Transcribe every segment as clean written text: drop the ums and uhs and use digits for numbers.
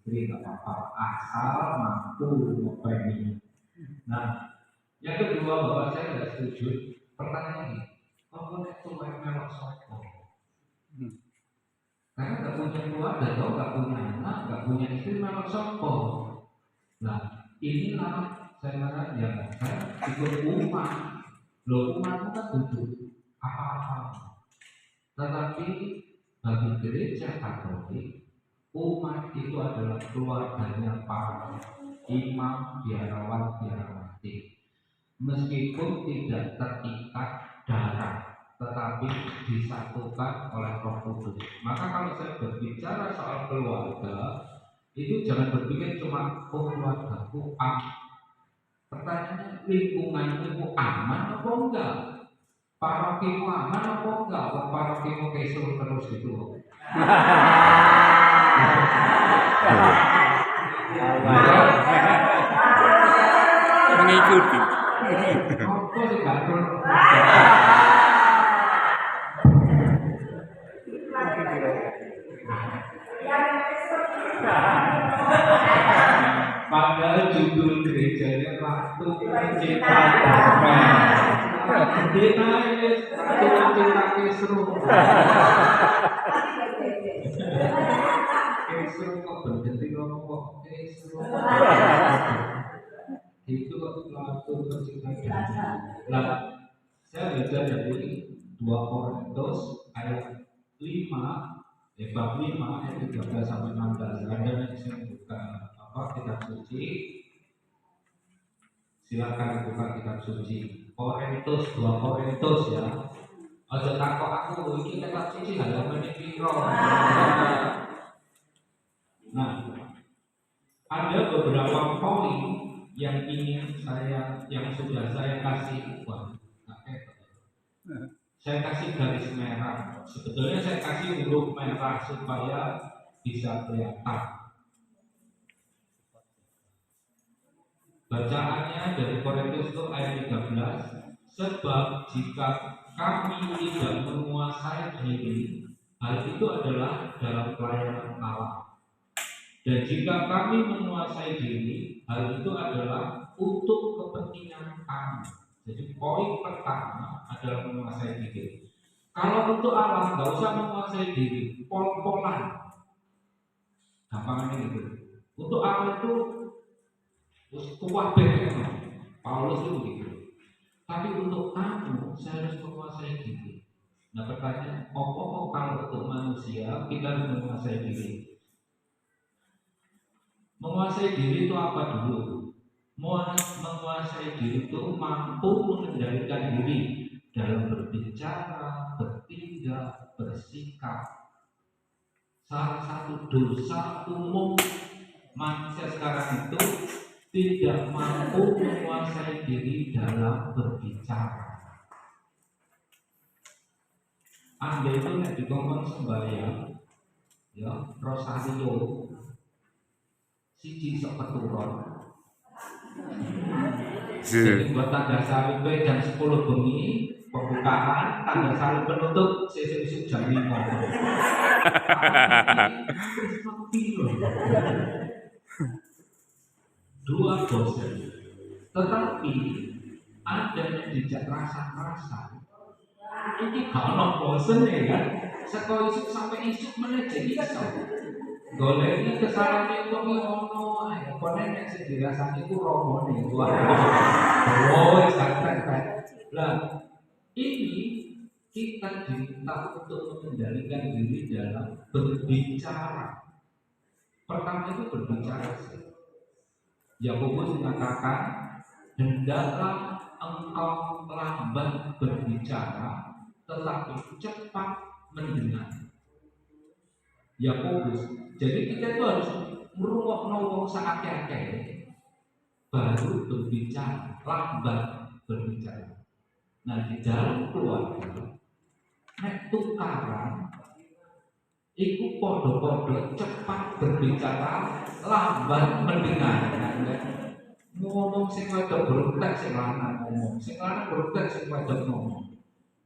istri nggak apa-apa, asal mampu ngopeni. Nah, yang kedua bahwa saya nggak setuju. Pertanyaan ini, kalau itu melok sopo? Karena nggak punya keluarga, atau nggak punya anak, nggak punya istri, melok sopo. Nah, inilah saya kira ya saya ikut umat. Loh, umat itu kan duduk apa-apa. Tetapi bagi gereja Katolik, umat itu adalah keluarganya para imam, biarawan, biarawati. Meskipun tidak terikat darah, tetapi disatukan oleh Roh Kudus. Maka kalau saya berbicara soal keluarga, itu jangan berpikir cuma keluargaku aman. Pertanyaannya, lingkunganmu aman apa enggak? Parokimu aman apa enggak? Parokimu kesel terus gitu. Mengikuti. Apa sih gagal? Padahal judul gerejanya Ratu Cinta Damai. Dina Ratu Cinta Kisru. Kisru kok berhenti ngomong Kisru. Itu kok Ratu Cinta Damai. Nah, saya baca dari 2 Korintus ayat 5, bab 5 ayat 13 sampai 16. Ada yang saya buka kitab suci, silakan buka kitab suci. Korintus, 2 Korintus ya. Aja takut aku ini kitab suci halaman piro. Nah, ada beberapa poin yang sudah saya kasih saya kasih garis merah. Sebetulnya saya kasih huruf merah supaya bisa kelihatan. Bacaannya dari Korintus itu ayat 13. Sebab jika kami tidak menguasai diri, hal itu adalah dalam pelayanan Allah. Dan jika kami menguasai diri, hal itu adalah untuk kepentingan kami. Jadi poin pertama adalah menguasai diri. Kalau untuk Allah nggak usah menguasai diri, pol-polan. Gampangannya gitu. Untuk Allah itu kuat banget, Paulus itu begitu. Tapi untuk kamu, saya harus menguasai diri. Nah pertanyaan, kalau untuk manusia kita harus menguasai diri? Menguasai diri itu apa dulu? Menguasai diri itu mampu mengendalikan diri dalam berbicara, bertindak, bersikap. Salah satu dosa umum manusia sekarang itu tidak mampu menguasai diri dalam berbicara. Anda itu nek dikongkon sembahyang, ya rosario, siji sok keturun. Jadi buat tanda salib jam 10 bengi pembukaan, tanda salib penutup sesuk jam 5. Dua dosen, tetapi ada yang dijak rasa-rasa. Ini kalau bosen ya kan, sekolah isuk sampai isuk mana jadi iso. Golek ini kesalahan itu ngono, ayo konen yang dirasani itu romone gua. Oh, santai. Lah, ini kita diminta untuk mengendalikan diri dalam berbicara. Pertama itu berbicara sih. Yakobus mengatakan, hendaklah engkau lambat berbicara, tetapi cepat mendengar. Yakobus. Jadi kita itu harus merungokno wong saakeh-akeh baru berbicara, lambat berbicara. Nah di dalam keluarga, nek tukaran, iku podo-podo cepat berbicara, lambat mendengar. Ngomong sing wedok bertek sing lanang ngomong, sing lanang bertek sing wedok ngomong.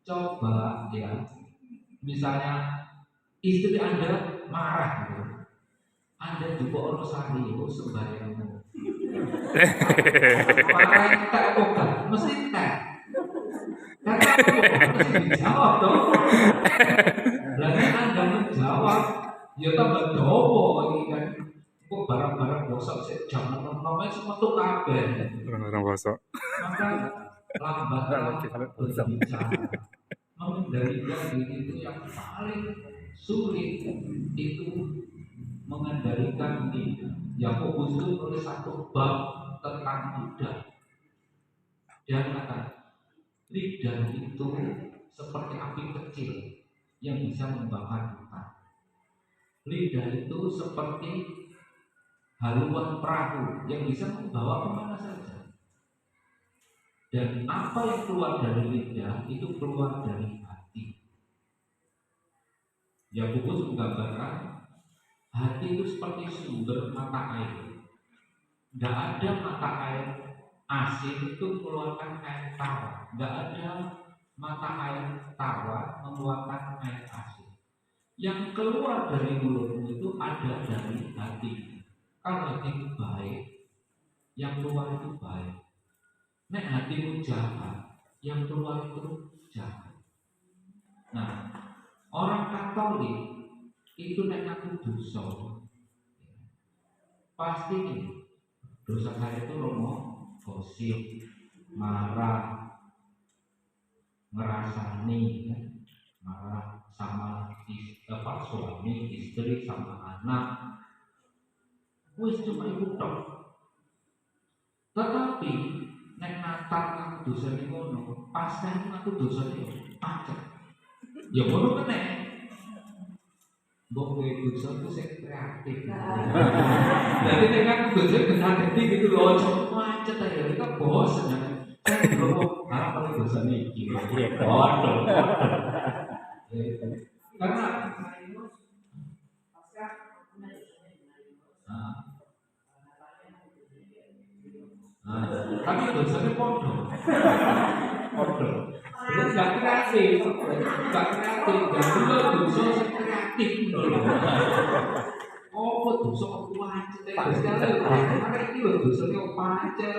Coba ya, misalnya istri Anda marah gitu. Anda juga orang sari itu sembahyang. Pakai teh bukan, mesti teh. Karena aku mesti dijawab dong. Berarti Anda menjawab, ya tambah dowo ini kan. Kok barang-barang bosok sih jangan namanya semua tuh kabeh. Orang-orang bosok. Maka lambatlah berbicara. Mengendalikan diri itu yang paling sulit itu mengendalikan lidah. Yakobus itu menulis satu bab tentang lidah. Dia kata lidah itu seperti api kecil yang bisa membakar hutan. Lidah itu seperti haluan perahu yang bisa membawa kemana saja. Dan apa yang keluar dari lidah itu keluar dari hati. Yakobus menggambarkan hati itu seperti sumber mata air. Tidak ada mata air asin itu mengeluarkan air tawar. Tidak ada mata air tawar mengeluarkan air asin. Yang keluar dari mulutmu itu ada dari hati. Kalau hati itu baik, yang keluar itu baik. Nek hatimu jahat, yang keluar itu jahat. Nah, orang Katolik itu nek ngaku dosa, pasti nih dosa saya itu romo, gosip, marah, ngerasani, kan? Marah sama suami, istri, sama anak. Wis cuma itu tok. Tetapi nek Natal ngaku dosa ini ngono, pas ngaku dosa ini pacet. Ya ngono kan nek mbok kowe dosa itu sing kreatif. Jadi nek ngaku dosa kreatif gitu loh, cuma macet aja kita bosen ya. Saya belum apa dosa iki. Waduh. Karena tapi dosanya podo. Jadi gak kreatif, dan juga dosa kreatif. Oh, dosa macet ya. Karena ini loh dosanya macet.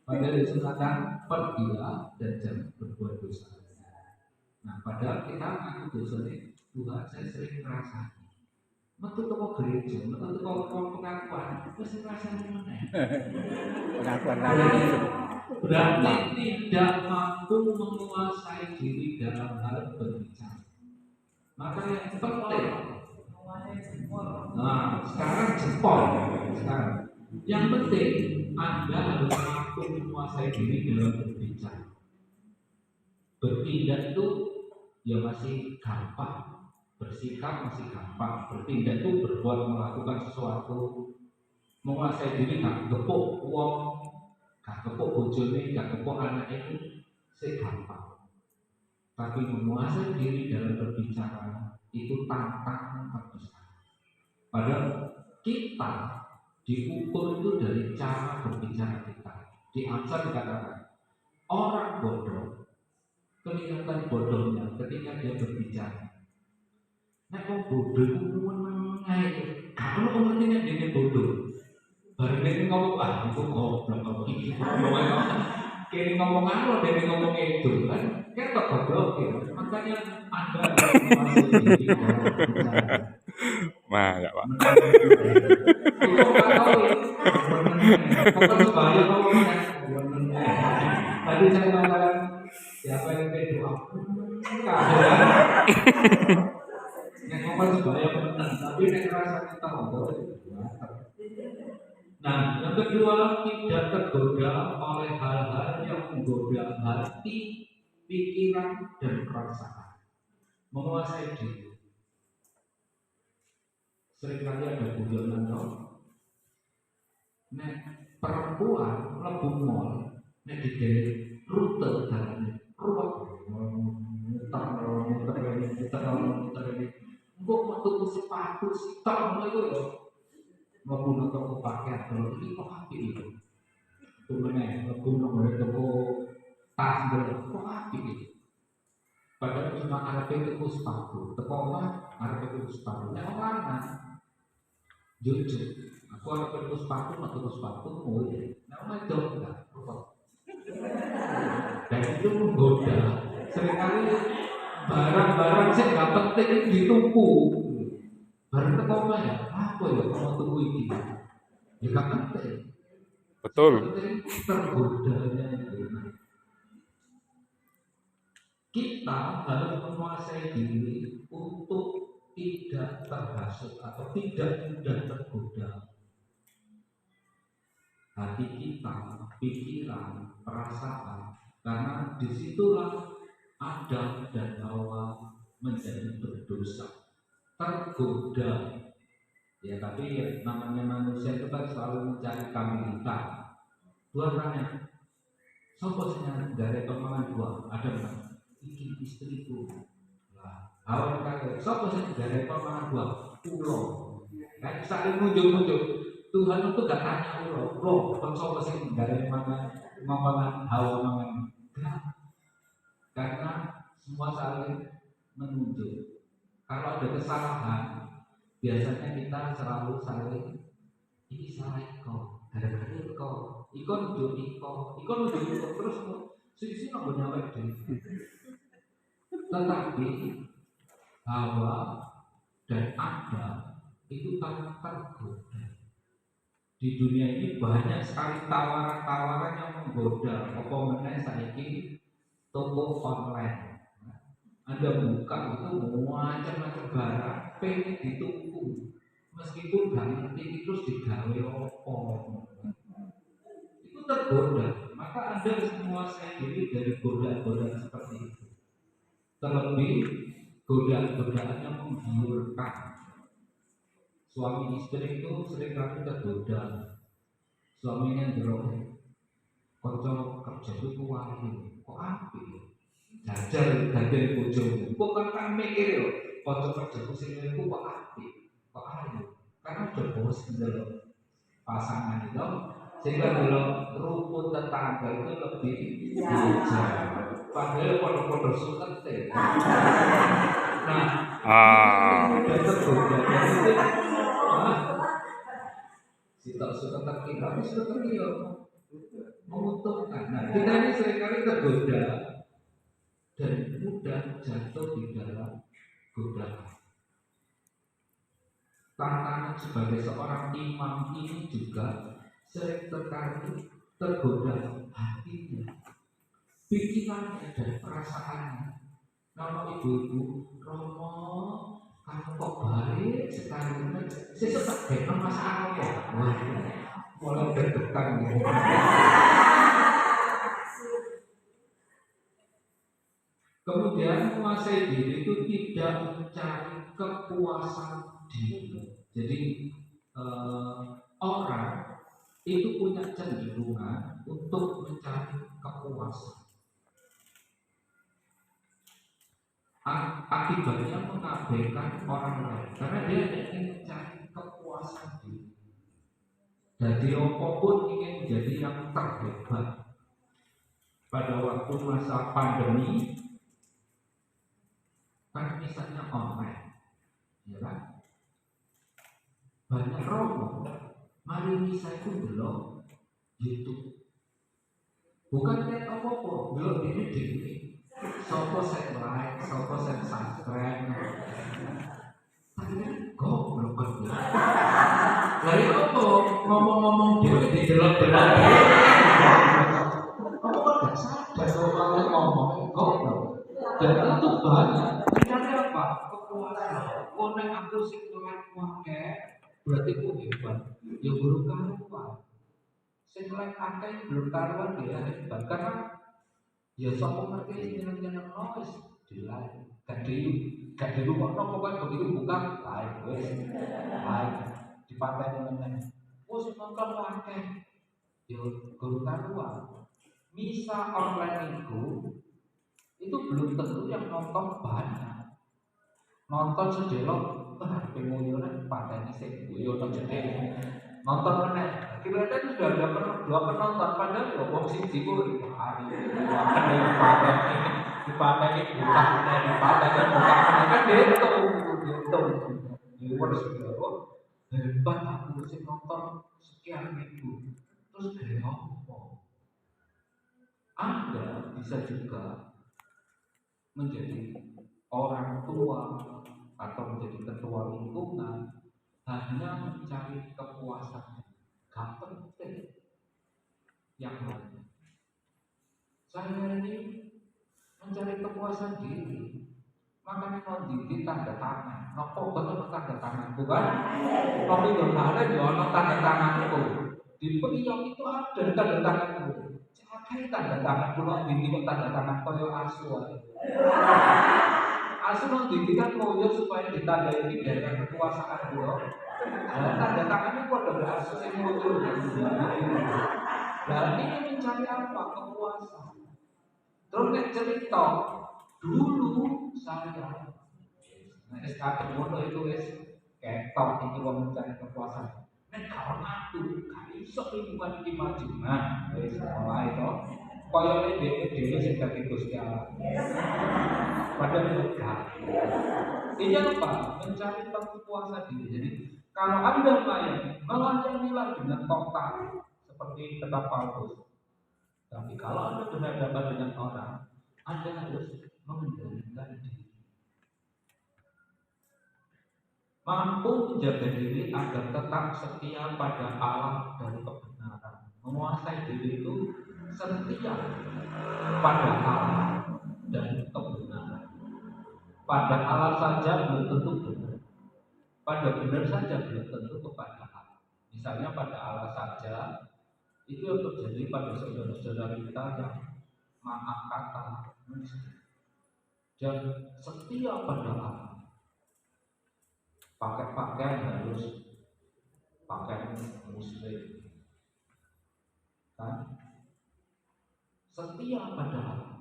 Padahal Yesus kata pergilah dan jangan berbuat dosa. Nah, padahal kita ngaku dosanya Tuhan saya sering ngerasain. Metu toko gereja, metu toko pengakuan, mesti rasanya mana? Pengakuan Berarti tidak mampu menguasai diri dalam hal berbicara. Maka yang penting, nah sekarang jempol, sekarang yang penting Anda harus mampu menguasai diri dalam berbicara. Bertindak itu ya masih gampang. Bersikap masih gampang, bertindak itu berbuat melakukan sesuatu, menguasai diri gak gepuk uang, gak gepuk bojone, gak gepuk anak itu gampang. Tapi menguasai diri dalam berbicara itu tantangan terbesar. Padahal kita diukur itu dari cara berbicara kita. Di Amsal dikatakan orang bodoh kelihatan bodohnya ketika dia berbicara. Nek wong bodoh iku menengae. Kalau wong ngerti nek dene bodoh. Bareng dene ngomong itu goblok iki. Kene ngomong apa dene ngomong itu kan. Ketok goblok ya. Makanya Anda harus menguasai diri dalam berbicara. Mah, enggak, Pak. Itu enggak tahu ya. Bener. Sebaya ngomong tadi saya mengatakan siapa yang berdoa? Yang ngomong sebaya benar, tapi yang rasa kita ngobrol itu Nah, yang kedua tidak tergoda oleh hal-hal yang menggoda hati, pikiran dan perasaan. Menguasai diri. Seringkali ada guyonan dong. Nek perempuan lebu mall, nek di rute jalannya, muter ini. Engkau mau tuku sepatu sitok ngono iku ya. Mlebu toko pakaian kalau iki kok apik iki. Tumene mlebu nang toko tas kok apik iki. Padahal cuma arepe tuku sepatu, teko omah arepe tuku sepatu. Nek lanang jujur. Aku orang perlu sepatu, mulai. Nama jauh enggak, dan itu menggoda. Seringkali barang-barang sih nggak penting itu ditumpuk. Barang itu kok ya, apa ya kamu tunggu ini? Ya nggak penting. Betul. Penting tergodanya itu. Kita harus menguasai diri untuk tidak terhasut atau tidak mudah tergoda. Hati kita, pikiran, perasaan, karena disitulah Adam dan Hawa menjadi berdosa, tergoda. Ya tapi ya, namanya manusia itu kan selalu mencari kambing. Tuhan tanya, sopo sing dari pemalan dua? Adam kan, iki istriku. Lah, Hawa kata, sopo sing dari pemalan dua? Ulo. Kayak saling muncul. Tuhan itu gak tanya loh, sopo sing dari mana pemalan Hawa mangan. Karena semua saling menunjuk. Kalau ada kesalahan, biasanya kita selalu saling ini salah kau, gara-gara kau, ikon nuju terus sisi nggak nyampe deh. Tetapi Hawa dan Adam itu tak tergoda. Di dunia ini banyak sekali tawaran-tawaran yang menggoda. Apa meneh saiki toko online. Anda buka itu macam-macam barang pengen ditunggu. Meskipun gak ngerti terus digawe opo. Itu tergoda. Maka Anda harus menguasai diri dari godaan-godaan seperti itu. Terlebih godaan-godaan yang menggiurkan. Suami istri itu seringkali tergoda. Suaminya ndelok kanca kerja itu kuwi kok apik. Jajal bojomu. Kok kan mikir yo, kanca kerjaku sing niku kok apik, kok ayu. Karena udah bosen ndelok pasangan itu, sehingga ndelok rumput tetangga itu lebih bijak. Padahal podo-podo sukete. Nah, udah tergoda itu. Sitok suka terkira, suka terkira menguntungkan. Nah, kita ini seringkali tergoda dan mudah jatuh di dalam godaan. Tantangan sebagai seorang imam ini juga sering terkali tergoda hatinya, pikirannya dan perasaannya. Kalau ibu-ibu Romo, kamu kok baik sekali, saya tak benar masalah kok. Wah, mulai deg-degan gitu. Kemudian menguasai diri itu tidak mencari kepuasan diri. Jadi orang itu punya cenderungan untuk mencari kepuasan. Akibatnya mengabaikan orang lain karena dia ingin mencari kepuasan diri. Jadi apapun ingin menjadi yang terhebat. Pada waktu masa pandemi, kan misalnya online, ya kan? Banyak romo, mari misa itu belum YouTube. Bukan lihat apa-apa, belum ini. Sopo saya like, sopo saya subscribe. Tapi kan goblok kan dia. Lalu apa ngomong-ngomong dia didelok-delok. Kamu kan gak sadar kalau ngomong goblok. Dan itu banyak. Mencari apa? Kepuasan. Oh nek aku sing like wae, berarti aku hebat. Ya buruk karuan. Sing like akeh belum karuan dia hebat karena ya sapa ngerti jeneng-jeneng noise dilai gak di rumah pokoknya begitu buka live wes live di pantai meneng sing nonton akeh ya guru karuan misa online itu belum tentu yang nonton banyak nonton sedelok HP ngono pantai sik yo nonton jedhe nonton meneh kira-kira itu sudah ada dua penonton padahal ya wong siji ku hari di pantai ini bukan di pantai kan bukan kan dia itu harus hebat aku sing nonton sekian ribu. Terus kayak apa? Anda bisa juga menjadi orang tua atau menjadi ketua lingkungan hanya mencari kepuasan. Gak penting yang lain. Saya ini mencari kepuasan diri. Makanya mau di tanda tangan. Nopo betul tanda tangan bukan? Nopo itu ada jono tanda tanganku. Di periok itu ada tanda tanganku. Cakai tanda tangan pulau di tanda tangan koyo asu. Asu mau dibikin koyo supaya ditandai ini dari kekuasaan pulau. Tanda tangannya kok ada asu yang muncul. Nah ini mencari apa? Kepuasan. Terus nek cerita dulu saya SKP mono itu ketok itu mencari kekuasaan. Nek kalau aku gak iso lingkungan iki maju. Nah, wis mulai to. Koyoke dhewe sing dadi Gusti Allah. Padahal enggak. Ini apa? Mencari kepuasan diri. Jadi kalau Anda melayanilah dengan total seperti kata Paulus. Tapi kalau Anda berhadapan dengan orang, Anda harus mengendalikan diri. Mampu menjaga diri agar tetap setia pada Allah dan kebenaran. Menguasai diri itu setia pada Allah dan kebenaran. Pada Allah saja belum tentu benar. Pada benar saja belum tentu kepada Allah. Misalnya pada Allah saja itu yang terjadi pada saudara-saudara kita yang maaf kata muslim dan setia pada Allah. Pakai pakaian harus pakaian muslim, kan? Setia pada Allah.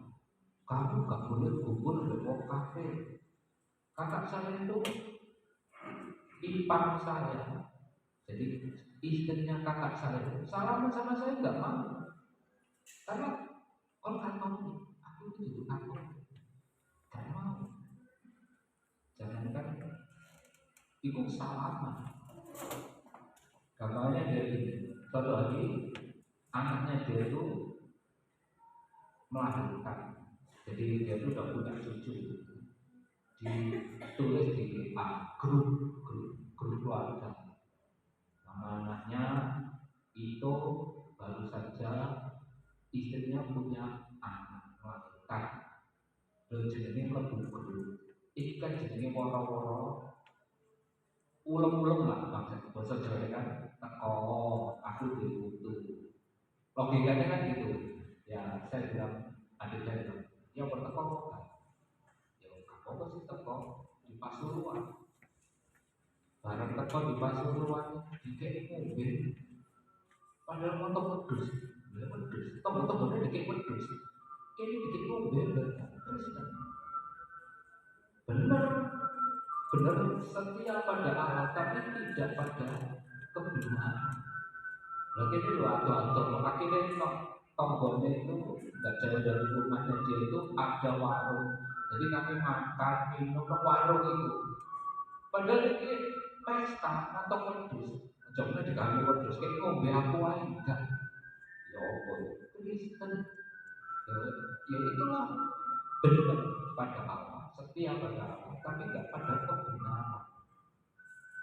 Kamu gak boleh gugur dengan kafir. Kakak saya itu ipar saya, jadi istrinya kakak saya salaman sama saya nggak mau, karena kalau kamu aku itu juga aku gak mau. Jangankan ikut salaman. Kakaknya dia ini, suatu hari anaknya dia itu melahirkan, jadi dia itu udah punya cucu, ditulis di grup keluarga. Nama anaknya itu baru saja istrinya punya anak melahirkan. Dan jenenge mlebu grup. Iki kan jenenge woro-woro ulem-ulem lah bahasa Jawa kan. Teko aku diutuh. Logikanya kan gitu. Ya saya bilang adik saya bilang, ya berteko kok. Ya apa sih teko di Pasuruan. Barang teko di Pasuruan dikek mobil. Padahal motor pedus. Ya pedus. Tombol-tombolnya dikek pedus. Kayaknya dikek mobil terus kan. Benar setia pada Allah tapi tidak pada kebenaran. Lagi itu atau akhirnya tombolnya itu nggak jauh dari rumahnya dia itu ada warung. Jadi kami makan minum ke warung itu. Padahal ini pesta atau wedus. Jomnya dikami wedus kayak ngombe aku aja enggak. Ya apa Kristen. Ya itulah benar pada Allah, setia pada Allah, tapi enggak pada kebenaran.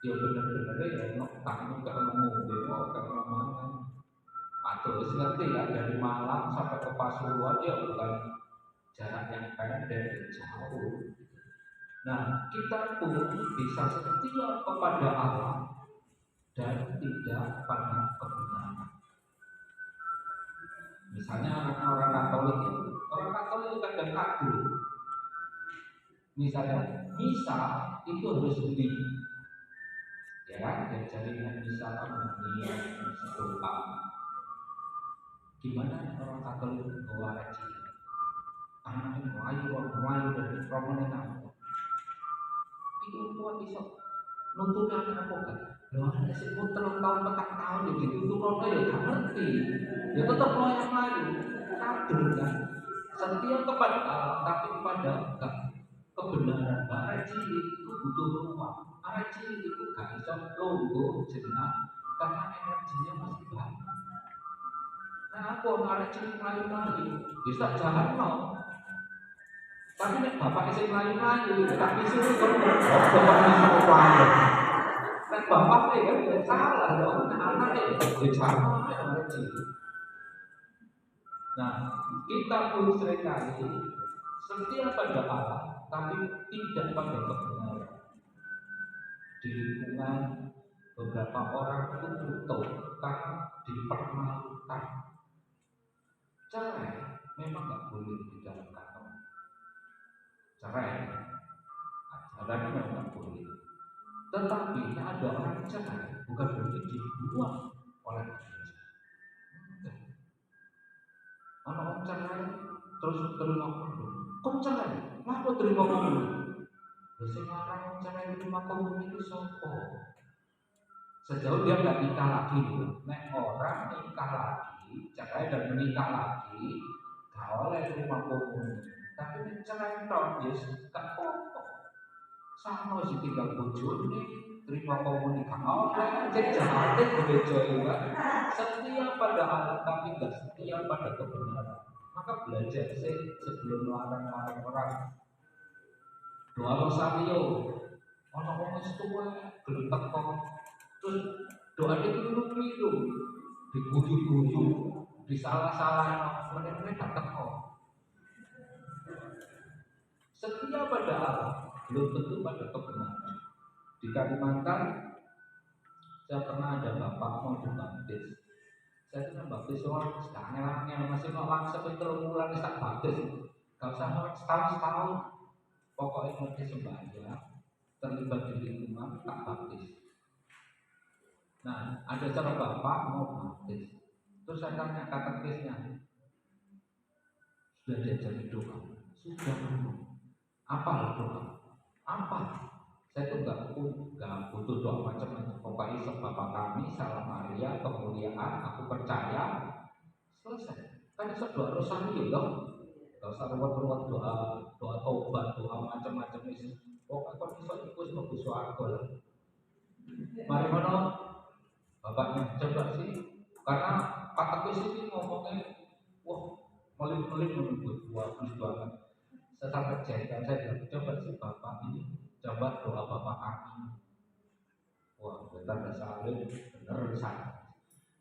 Ya benar-benar ya kamu enggak ngombe enggak ngomong. Atau ngerti ya dari Malang sampai ke Pasuruan ya bukan jarak yang pendek, jauh. Nah, kita pun bisa setia kepada Allah dan tidak pada kebenaran. Misalnya orang Katolik kadang kagum. Misalnya misa itu harus beli, ya kan? Dan jaringan misa beli misa doa. Gimana orang Katolik bawa haji? Anaknya melayu dari promenade. Itu kuat bisa nuntut anak apa kan? Loh anak sebut 3 tahun 4 tahun ya dituntut rono ya gak ngerti. Ya tetap yang lain kader kan. Setia kepada Allah tapi kepada kebenaran. Haji itu butuh ruang. Haji itu gak bisa iso lungguh jenak karena energinya masih banyak. Nah aku arek cilik mlayu-mlayu, bisa jalan no. Tapi nek bapak sing mlayu-mlayu tak disuruh kon bapak disuruh mlayu. Nek bapak kan ya salah dong, nek anak ya sama arek cilik. Nah, kita pun seringkali setia pada Allah, tapi tidak pada kebenaran. Di lingkungan beberapa orang itu butuh karena dipermalukan. Cerai memang nggak boleh di dalam kantor. Cerai, ajaran memang nggak boleh. Tetapi ada orang cerai bukan berarti dibuang oleh gereja. Orang cerai terus terima komun. Kok cerai? Kenapa terima komun? Sing larang cerai terima komun itu sopo? Sejauh dia nggak nikah lagi, nek orang nikah lagi, cerai dan menikah lagi, gak oleh terima komun. Tapi nek cerai tok, yes, gak apa-apa. Sama sih tinggal bojone, terima komun nikah oleh, cek jahatnya gereja juga. Setia pada Allah tapi gak setia pada kebenaran. Maka belajar sih sebelum melarang-larang orang. Doa rosario, orang-orang setua gelem teko. Terus doa itu keliru, diguyu-guyu, disalah-salah, mereka gak teko. Setia pada Allah belum tentu pada kebenaran. Di Kalimantan saya pernah ada bapak mau dibaptis. Saya kena baptis orang sekarang masih mau langsung itu bulan tak baptis. Gak usah setahun. Pokoknya ngerti sembahyang, terlibat di lingkungan tak baptis. Nah, ada cara bapak mau baptis. Terus saya tanya katekisnya, sudah diajari doa? Sudah belum? Apa doa? Apa? Saya tuh nggak butuh doa macam-macam. Pokoknya Bapak kami, Salam Maria, kemuliaan, aku percaya, selesai. Kan itu doa rosario dong. Gak usah ruwet-ruwet doa tobat, doa macam-macam itu. Pokoknya kalau bisa ikut sebagai suarga lah. Mari mana bapaknya coba sih, karena katekis ini ngomongnya, wah melip-melip menyebut bagus banget. Saya sampai jengkel, saya bilang coba sih bapak ini, coba doa bapak kami. Wah, benar salib, benar saya.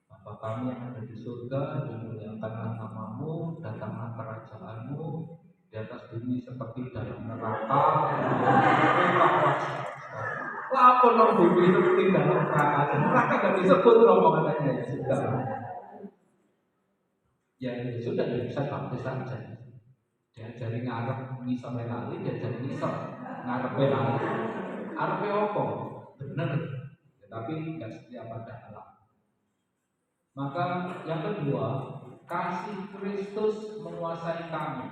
Bapa kami yang ada di surga, dimuliakanlah namamu, datanglah kerajaanmu, di atas bumi seperti dalam neraka. Apa dong bumi seperti dalam neraka? Neraka gak disebut rombongannya ya sudah. Ya sudah, ya bisa baptis saja. Diajari ngarep ngisor lali, diajari ngisor ngarep lali. Arep apa? Bener, tapi nggak setia pada Allah. Maka yang kedua, kasih Kristus menguasai kami.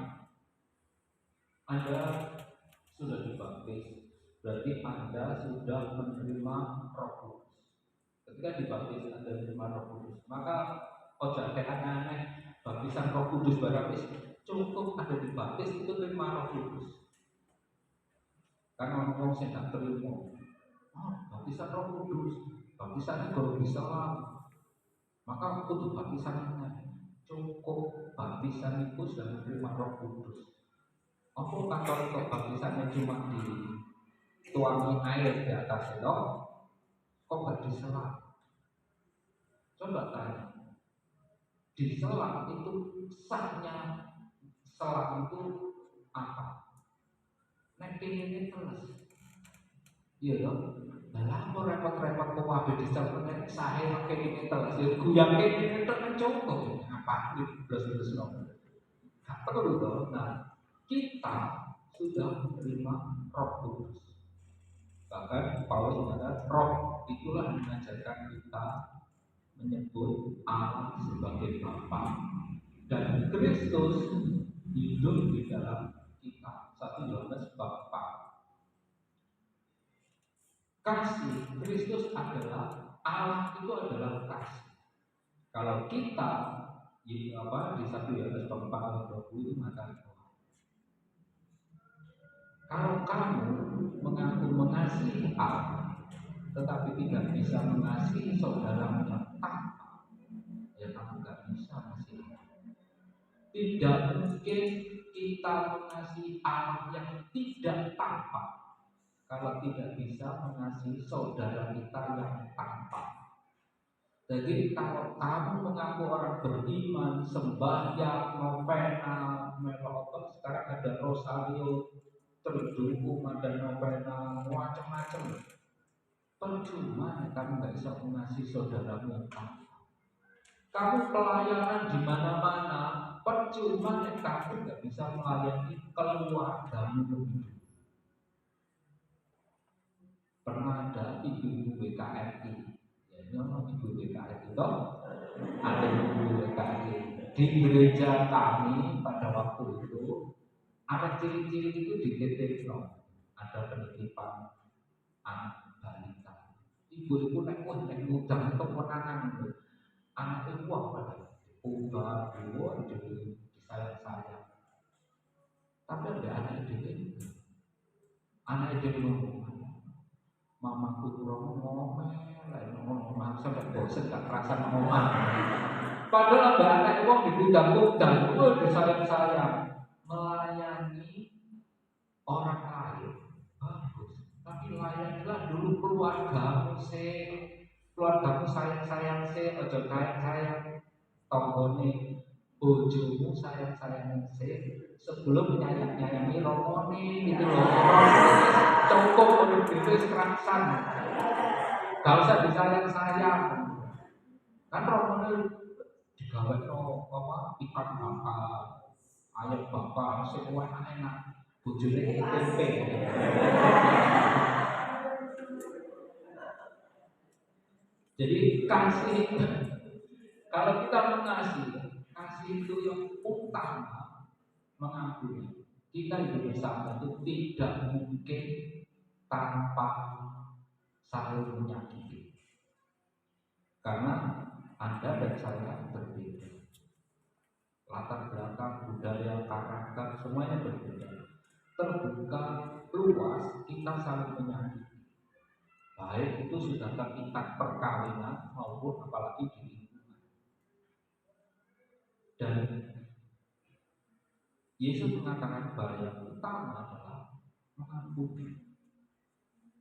Anda sudah dibaptis, berarti Anda sudah menerima Roh Kudus. Ketika dibaptis Anda menerima Roh Kudus, maka ojo aneh-aneh baptisan Roh Kudus barang cukup Anda dibaptis itu terima Roh Kudus. Karena orang yang tidak terima, baptisan Roh Kudus, baptisan itu bisa lah. Maka kudu baptisannya cukup baptisan itu sudah menerima Roh Kudus. Apa kantor baptisannya cuma dituangi air di atas itu, kok gak diselam? Coba tanya, diselam itu sahnya selam itu apa? Nek ini teles, iya dong. Lah apa repot-repot kok wae diselam sae nek ini teles, ya guyang ini kan cukup. Apa blas-blas no? Gak perlu dong. Nah, kita sudah menerima Roh Kudus. Bahkan Paulus mengatakan Roh itulah yang mengajarkan kita menyebut Allah sebagai Bapa dan Kristus hidup di dalam kita. 1 Yohanes bab 4. Kasih Kristus adalah Allah itu adalah kasih. Kalau kita di 1 Yohanes bab 4 ayat 20 mengatakan kalau kamu mengaku mengasihi Allah, tetapi tidak bisa mengasihi saudaramu yang tampak, ya kamu nggak bisa mengasihi. Tidak mungkin kita mengasihi Allah yang tidak tampak kalau tidak bisa mengasihi saudara kita yang tampak. Jadi kalau kamu mengaku orang beriman, sembahyang, novena, melokot, sekarang ada rosario, terjungkum, ada novena, macam-macam. Percuma kamu nggak bisa mengasihi saudaramu yang tampak. Kamu pelayanan di mana-mana, percuma kamu nggak bisa melayani keluargamu begitu. Pernah ada ibu-ibu WKRI. Memang ibu WKRI itu ada ibu WKRI di gereja kami pada waktu itu. Ada ciri-ciri itu di TTP, ada penitipan anak balita. Ibu-ibu naik udang atau penangan itu anak itu pada ubah dulu di sayang-sayang. Tapi ada anak itu ngomong, mamaku kurang ngomel, sampai bosan gak perasaan ngomong. Padahal ada anak wong di gudang-gudang, disayang-sayang, melayani orang lain bagus. Tapi layanilah dulu keluargamu sayang-sayang ojo sayang tonggone, bojomu sayang-sayang sebelum nyayangi romone gitu loh. Cukup untuk itu kerasan. Gak usah disayang-sayang. Kan romone digawe ikan bakar, ayam bakar, semua enak. Bojone tempe. Jadi kasih, kalau kita mengasihi, kasih itu yang utama, mengampuni. Kita hidup bersama itu tidak mungkin tanpa saling menyakiti. Karena Anda dan saya berbeda. Latar belakang, budaya, karakter, semuanya berbeda. Terbuka, luas, kita saling menyakiti. Baik itu sudah terikat perkawinan maupun apalagi di lingkungan. Dan Yesus mengatakan bahwa yang utama adalah mengampuni.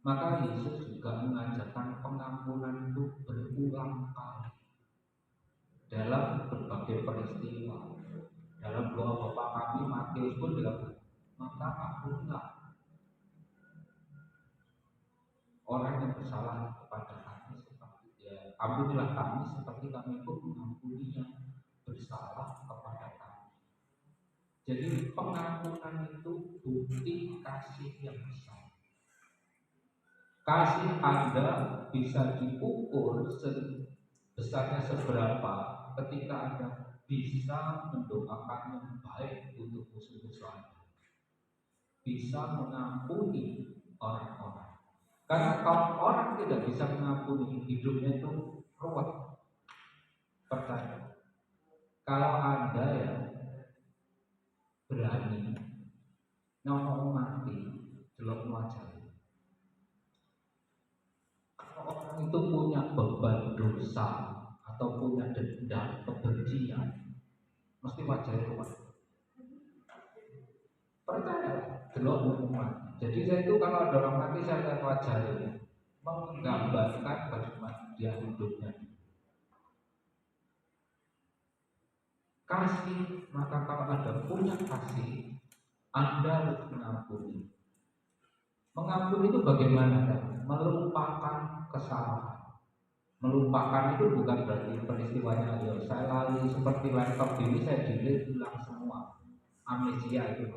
Maka Yesus juga mengajarkan pengampunan itu berulang kali dalam berbagai peristiwa. Dalam doa Bapa kami, Matius pun bilang, maka ampunilah orang yang bersalah kepada kami seperti ampunilah kami seperti kami pun mengampuni yang bersalah kepada kami. Jadi pengampunan itu bukti kasih yang besar. Kasih Anda bisa diukur besarnya seberapa ketika Anda bisa mendoakan yang baik untuk musuh-musuh Anda, bisa mengampuni orang-orang. Karena kalau orang tidak bisa mengampuni, hidupnya itu ruwet. Percaya, kalau Anda ya berani ngomong mati, jelek wajah. Kalau orang itu punya beban dosa atau punya dendam, kebencian, mesti wajahnya ruwet. Percaya, jelek ngomong mati. Jadi saya itu kalau ada orang mati saya lihat wajahnya, menggambarkan bagaimana dia hidupnya. Kasih, maka kalau Anda punya kasih, Anda harus mengampuni. Mengampuni itu bagaimana? Melupakan kesalahan. Melupakan itu bukan berarti peristiwanya saya lali seperti laptop ini saya delete hilang semua. Amnesia itu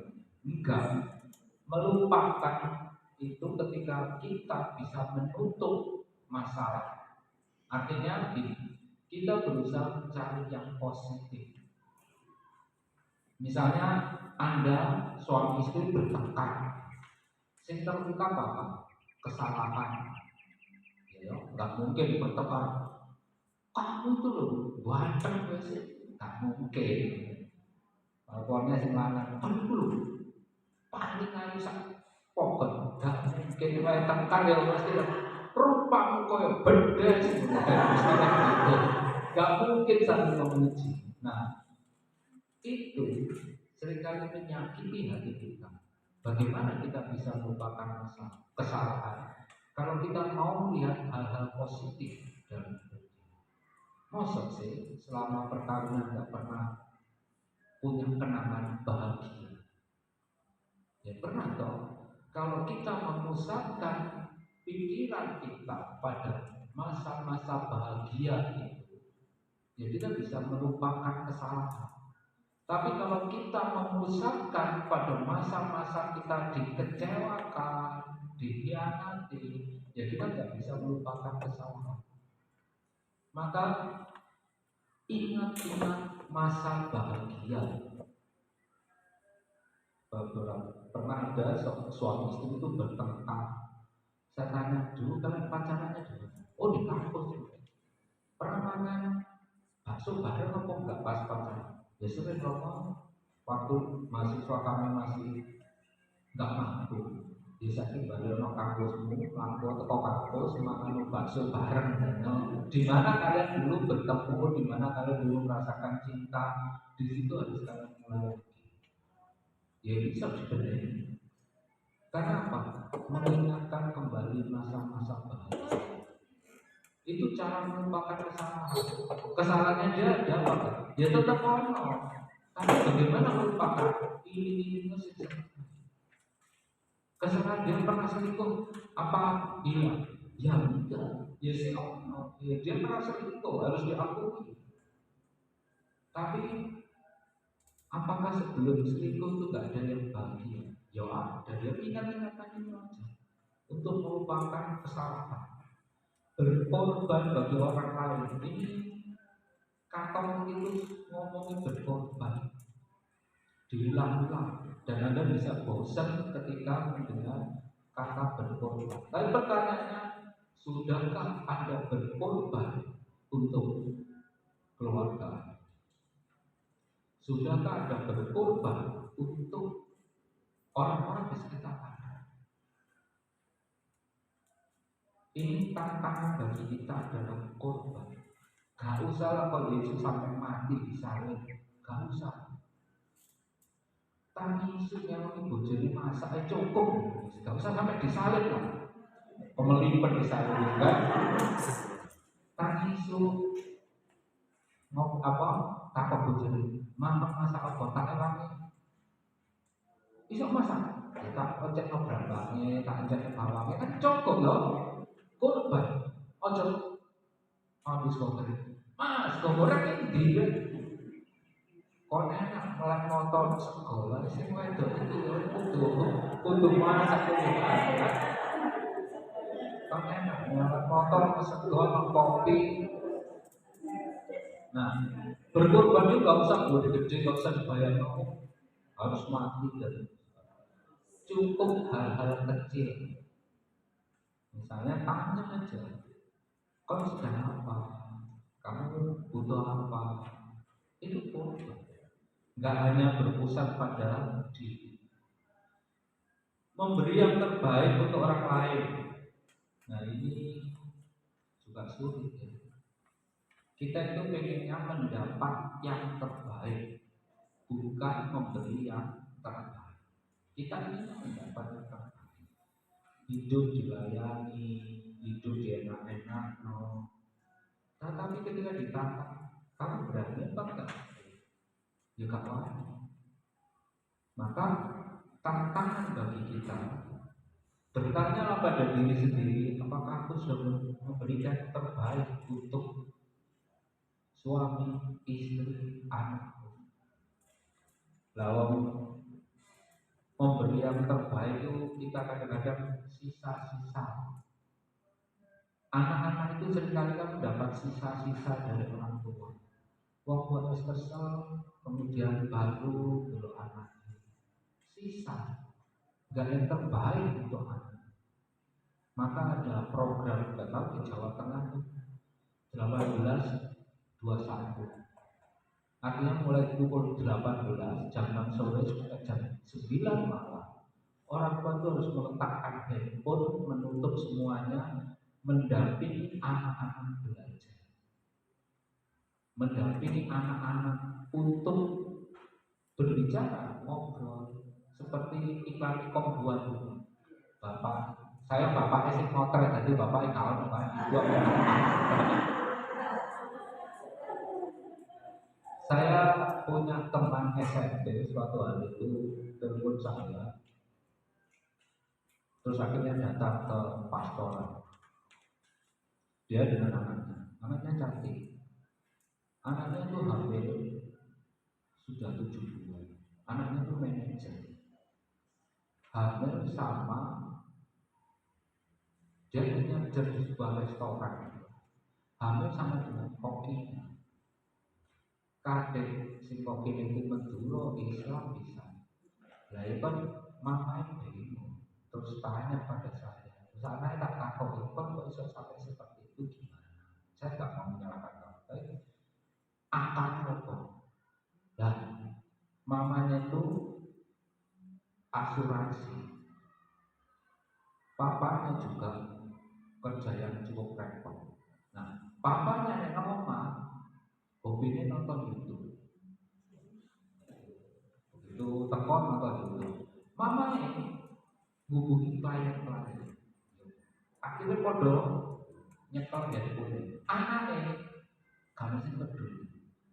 enggak. Melupakan itu ketika kita bisa menutup masalah. Artinya kita berusaha mencari yang positif. Misalnya Anda suami istri bertengkar, yang terungkap apa? Kesalahan. Ya, nggak mungkin bertengkar. Kamu tuh loh, ganteng sih, nggak mungkin. Pokoknya semana, kamu loh, paling ayu sak pokok, nggak mungkin. Kalau tengkar ya pasti lah. rupamu koyo bedes, gitu. Gak mungkin saling memuji. Nah, itu seringkali menyakiti hati kita. Bagaimana kita bisa melupakan masa kesalahan kalau kita mau lihat hal-hal positif dalam hidup kita? Masa sih selama perkawinan gak pernah punya kenangan bahagia? Ya pernah dong. Kalau kita memusatkan pikiran kita pada masa-masa bahagia itu, ya kita bisa melupakan kesalahan. Tapi kalau kita memusatkan pada masa-masa kita dikecewakan, dikhianati, ya kita tidak bisa melupakan kesalahan. Maka ingat-ingat masa bahagia. Pernah ada suami istri itu bertengkar. Saya tanya dulu, kalian pacarannya di mana? Oh, di kampus. Pernah makan bakso bareng apa enggak pas pacaran? Ya sering rokok. Waktu mahasiswa kami masih enggak mampu. Ya saking balik no kampusmu, lampu atau kampus, makan bakso bareng. Di mana kalian dulu bertemu, di mana kalian dulu merasakan cinta, di situ harus kalian mulai. Ya bisa dibenahi. Karena apa? Mengingatkan kembali masa-masa bahagia. Itu cara melupakan kesalahan. Kesalahannya dia apa? Ya tetap ono. Tapi bagaimana melupakan? Ini sejarah. Kesalahan dia pernah selingkuh, apa? Iya. Ya enggak. Ya sih ono. Ya dia pernah selingkuh, harus diakui. Tapi apakah sebelum selingkuh itu gak ada yang bahagia? Ya ada, dia ingat-ingatan itu aja untuk melupakan kesalahan, berkorban bagi orang lain. Ini kata itu ngomongin berkorban, diulang-ulang, dan Anda bisa bosan ketika mendengar kata berkorban. Tapi pertanyaannya, sudahkah Anda berkorban untuk keluarga? Sudahkah Anda berkorban untuk orang-orang di sekitar Anda? Ini tantangan bagi kita dalam korban. Gak usah lah kalau Yesus sampai mati disalib, gak usah. Tani Yesus yang bojone masak cukup, gak usah sampai disalib lah. Pemelipet disalib kan? Tani Yesus mau apa? Takut bojone, masak apa? Tak elangi. Iso masak, tak ojek nobraknya, tak ojek bawangnya kan cukup loh. Korban, ojo habis goreng. Mas, goreng ini dia. Kau enak melek motor sekolah, sih wedok itu kudu masak kudu masak. Kau enak melek motor sekolah kopi. Nah, berkorban juga gak usah gede-gede, gak usah dibayar no. Harus mati dan cukup hal-hal kecil. Misalnya tanya aja, kamu sedang apa? Kamu butuh apa? Itu korban. Gak hanya berpusat pada diri. Memberi yang terbaik untuk orang lain. Nah ini juga sulit ya. Kita itu pengennya mendapat yang terbaik, bukan memberi yang terbaik. Kita ingin mendapat yang terbaik. Hidup dilayani, hidup enak-enak, no. Tapi ketika ditantang, kamu berani apa enggak? Ya gak apa. Maka tantangan bagi kita bertanya pada diri sendiri, apakah aku sudah memberikan terbaik untuk suami, istri, anakku? Lalu memberi yang terbaik itu kita kadang-kadang sisa-sisa. Anak-anak itu seringkali kan mendapat sisa-sisa dari orang tua. Wong tua kesel, kemudian baru dulu anaknya. Sisa, gak yang terbaik untuk anak. Maka ada program, gak tahu di Jawa Tengah 18-21. Artinya mulai pukul 18 jam 6 sore sampai jam 9 malam. Orang tua itu harus meletakkan handphone, menutup semuanya, mendampingi anak-anak belajar, mendampingi anak-anak untuk berbicara, ngobrol, seperti iklan kombuan dulu. Bapak, saya bapaknya sih motret, jadi bapaknya kawan, ibu saya punya teman SMP suatu hari itu telepon saya, terus akhirnya datang ke pastoran. Dia dengan anaknya cantik, anaknya itu hamil sudah 7 bulan, anaknya itu manajer, hamil sama dia manajer di sebuah restoran, hamil sama dengan kokinya. Kadek si koki itu menduro Islam bisa. Lah itu kan mamanya bingung. Terus tanya pada saya. Terus anaknya tak takut, kok bisa sampai seperti itu gimana? Saya nggak mau menyalahkan kamu. Tapi akalnya apa? Dan mamanya itu asuransi. Papanya juga kerja yang cukup repot. Nah, papanya yang rumah hobinya nonton YouTube. Itu tekon nonton YouTube. Mamanya hubungi klien-klien. Akhirnya podo nyetor jadi kulit. Anaknya karena sih peduli.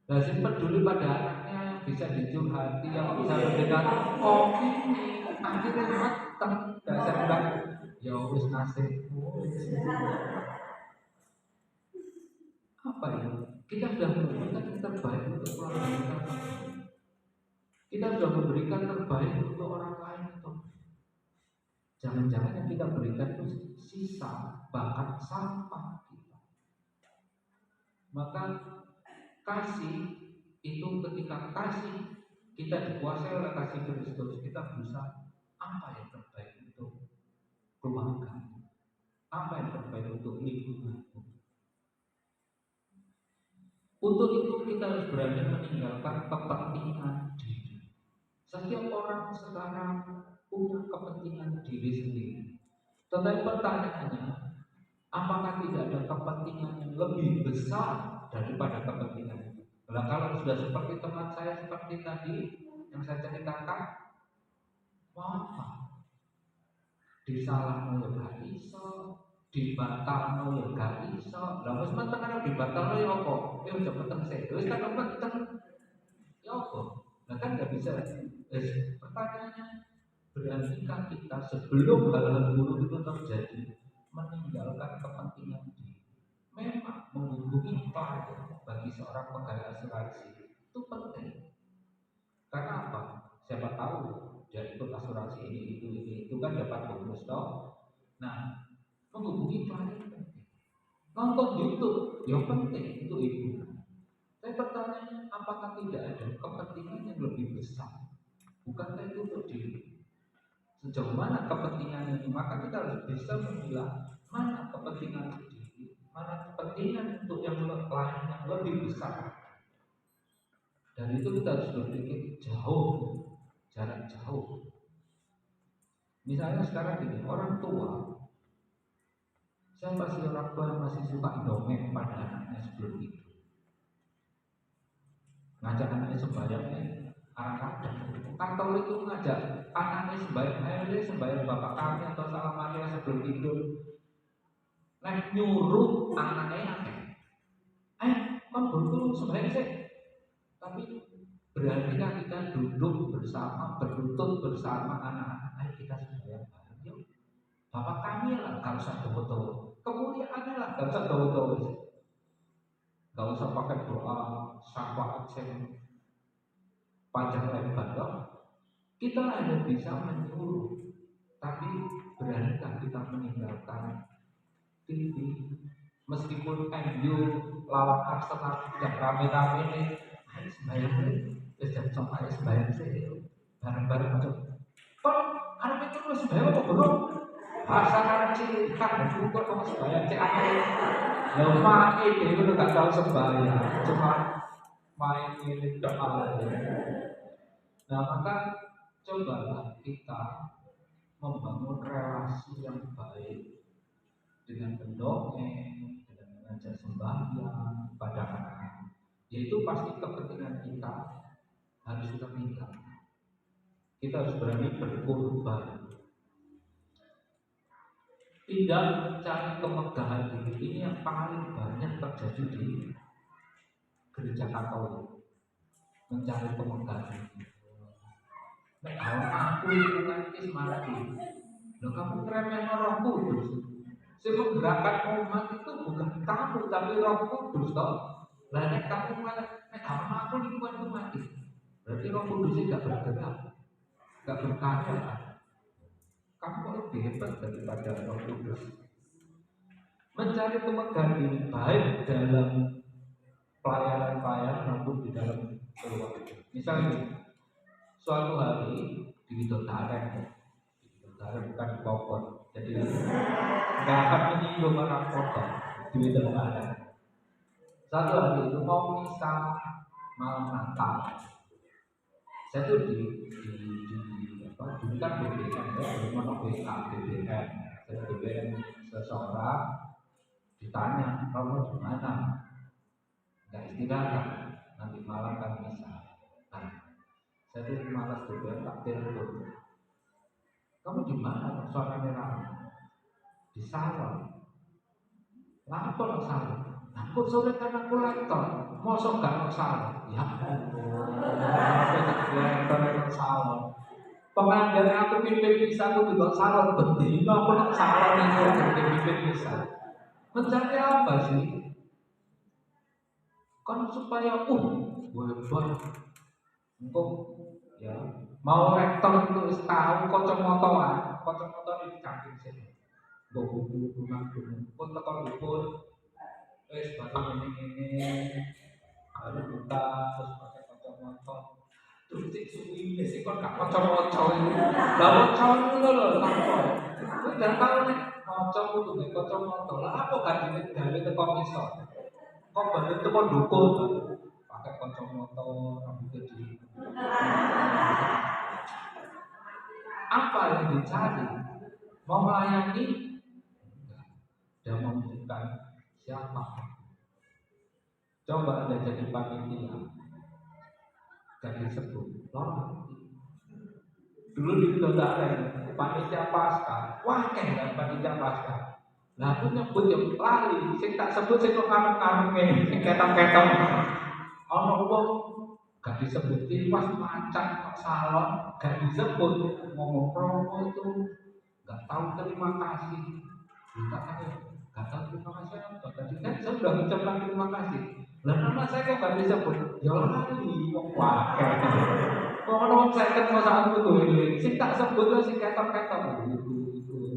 Nah, sih peduli pada anaknya yang bisa dicurhati, yang bisa memberikan ini. Akhirnya mateng. Dan saya bilang, ya wis nasibmu. Apa ya? Kita sudah memberikan yang terbaik untuk keluarga kita. Kita sudah memberikan terbaik untuk orang lain. Jangan-jangan yang kita berikan itu sisa, bahkan sampah kita. Maka kasih itu ketika kasih kita dikuasai oleh kasih Kristus, kita berusaha apa yang terbaik untuk keluarga, apa yang terbaik untuk lingkungan. Untuk itu kita harus berani meninggalkan kepentingan diri. Setiap orang sekarang punya kepentingan diri sendiri. Tetapi pertanyaannya, apakah tidak ada kepentingan yang lebih besar daripada kepentingan itu? Nah, kalau sudah seperti teman saya seperti tadi yang saya ceritakan, apa? Disalah ya gak iso, dibatal ya gak iso. Lah wis meneng kan dibatal ya apa? Ya aja meteng sik. Wis kan meteng. Ya apa? Nah kan gak bisa. Pertanyaannya, beranikah kita sebelum hal-hal buruk itu terjadi meninggalkan kepentingan diri? Memang menghubungi klien bagi seorang pegawai asuransi itu penting. Karena apa? Siapa tahu dia ikut asuransi ini itu kan dapat bonus toh. Nah, menghubungi klien penting. Nonton YouTube yang penting itu ibu. Tapi pertanyaannya, apakah tidak ada kepentingan yang lebih besar? Bukankah itu untuk diri? Sejauh mana kepentingan ini? Maka kita harus bisa memilah mana kepentingan diri, mana kepentingan untuk yang lain yang lebih besar. Dan itu kita harus berpikir jauh, jarak jauh. Misalnya sekarang gini, orang tua, siapa sih orang tua yang masih suka dongeng pada anaknya sebelum tidur? Ngajak anaknya sembahyang, kadang Katolik itu ngajak anaknya sembahyang Bapak kami atau Salam Maria sebelum tidur. Nah, nyuruh anaknya kan betul sembahyang sih. Tapi berarti kita duduk bersama, berlutut bersama anak-anak. Ayo kita sembahyang bareng yuk. Bapak kami lah, gak usah doa-doa. Kemuliaan lah, gak usah doa-doa. Gak usah pakai doa syafaat yang panjang lebar. Kita hanya bisa menyuruh, tapi beranikah kita meninggalkan TV? Meskipun MU lawan Arsenal tidak rame-rame nih, ayo sembahyang nih, jangan sampai sembahyang sih, bareng-bareng aja. Kon, anak itu lu sembahyang apa belum? Bahasa kecil, kan juga kok sembahyang cek aneh. Ya main itu udah gak tahu sembahyang, cuma main ini doa. Nah maka cobalah kita membangun relasi yang baik dengan mendongeng, dengan mengajak sembahyang pada anak-anak. Yaitu pasti kepentingan kita harus kita tinggal. Kita harus berani berkorban. Tidak mencari kemegahan diri ini yang paling banyak terjadi di gereja Katolik. Mencari kemegahan diri. Kalau aku itu nanti mati, loh kamu ngeremehin Roh Kudus. Saya menggerakkan umat itu bukan kamu tapi Roh Kudus toh. Lah nek kamu malah kalau aku lingkungan itu mati, berarti Roh Kudusnya gak bergerak, gak berkarya. Kamu lebih hebat daripada Roh Kudus. Mencari kemegahan diri baik dalam pelayanan maupun di dalam keluarga. Misalnya suatu hari di Widodaren bukan di Bogor, jadi nggak akan menyinggung orang Bogor di Widodaren. Satu hari itu mau misa malam Natal, saya tuh di dulu kan BBM ya, belum ada BBM, saya BBM seseorang ditanya kamu di mana, nggak istirahat, nanti malam kan misa. Saya tuh malas juga tak telepon. Kamu di mana? Suara merah. Di salon. Lapor salon. Aku sore kan aku lektor. Mosok gak salon. Ya ampun. Lektor salon. Pengajar aku pimpin bisa aku juga salon. Bendino aku nak salon itu pimpin bisa. Mencari apa sih? Kan supaya buat engkau ya mau rektor itu tahu kocok-moto di kaki sini buku rumah pun tekan pun batu ini lalu buka terus pakai kocok-moto terus cik suwi sih kok gak kocok-moto ini lalu cowok itu loh lapor udah tahu nih kocok itu nih kocok-moto lah apa kan ini dari tekon misal kok baru tekon dukun pakai kocok-moto rambutnya di apa yang dicari? Mau melayani? Dan menunjukkan siapa? Coba Anda jadi panitia, gak disebut. Dulu di Widodaren, panitia Paskah, wah kayak panitia Paskah. Nah aku nyebut yang lali, saya tak sebut saya kok karung-karungnya, ketok-ketok. Wong gak disebutin pas macan salon, gak disebut ngomong promo itu, gak tahu terima kasih. Kita gak tahu terima kasih apa. Tadi kan saya sudah mengucapkan terima kasih. Lah nama saya kok gak disebut? Ya lali, wong wae. Wong saya ketemu sama itu, sing tak sebut lah sing ketok-ketok.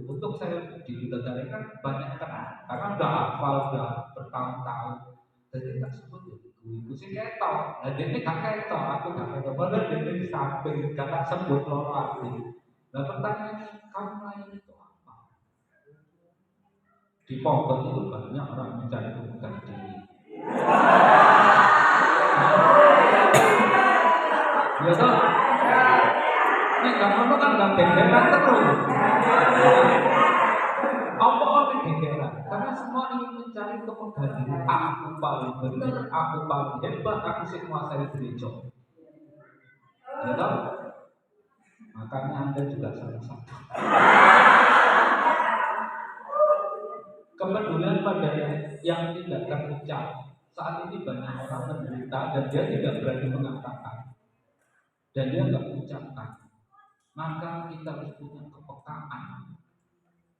Untuk saya di Widodaren kan banyak kenal, karena udah hafal, udah bertahun-tahun. Jadi tak sebut itu sih ketok. Nah dia ini gak ketok, aku gak ketok. Padahal dia ini di samping, gak sebut loro arti. Nah pertanyaannya, kamu lain itu apa? Di Bogor itu banyak orang mencari kemegahan diri. Ya toh? Nek gak ngono kan gak gegeran terus. Apa orang gegeran? Karena semua ingin mencari kemegahan diri. Aku paling benar, aku paling hebat, aku sih menguasai gereja. Ya toh? Makanya Anda juga salah satu. Kepedulian pada yang tidak terucap. Saat ini banyak orang menderita dan dia tidak berani mengatakan. Dan dia nggak mengucapkan. Maka kita harus punya kepekaan.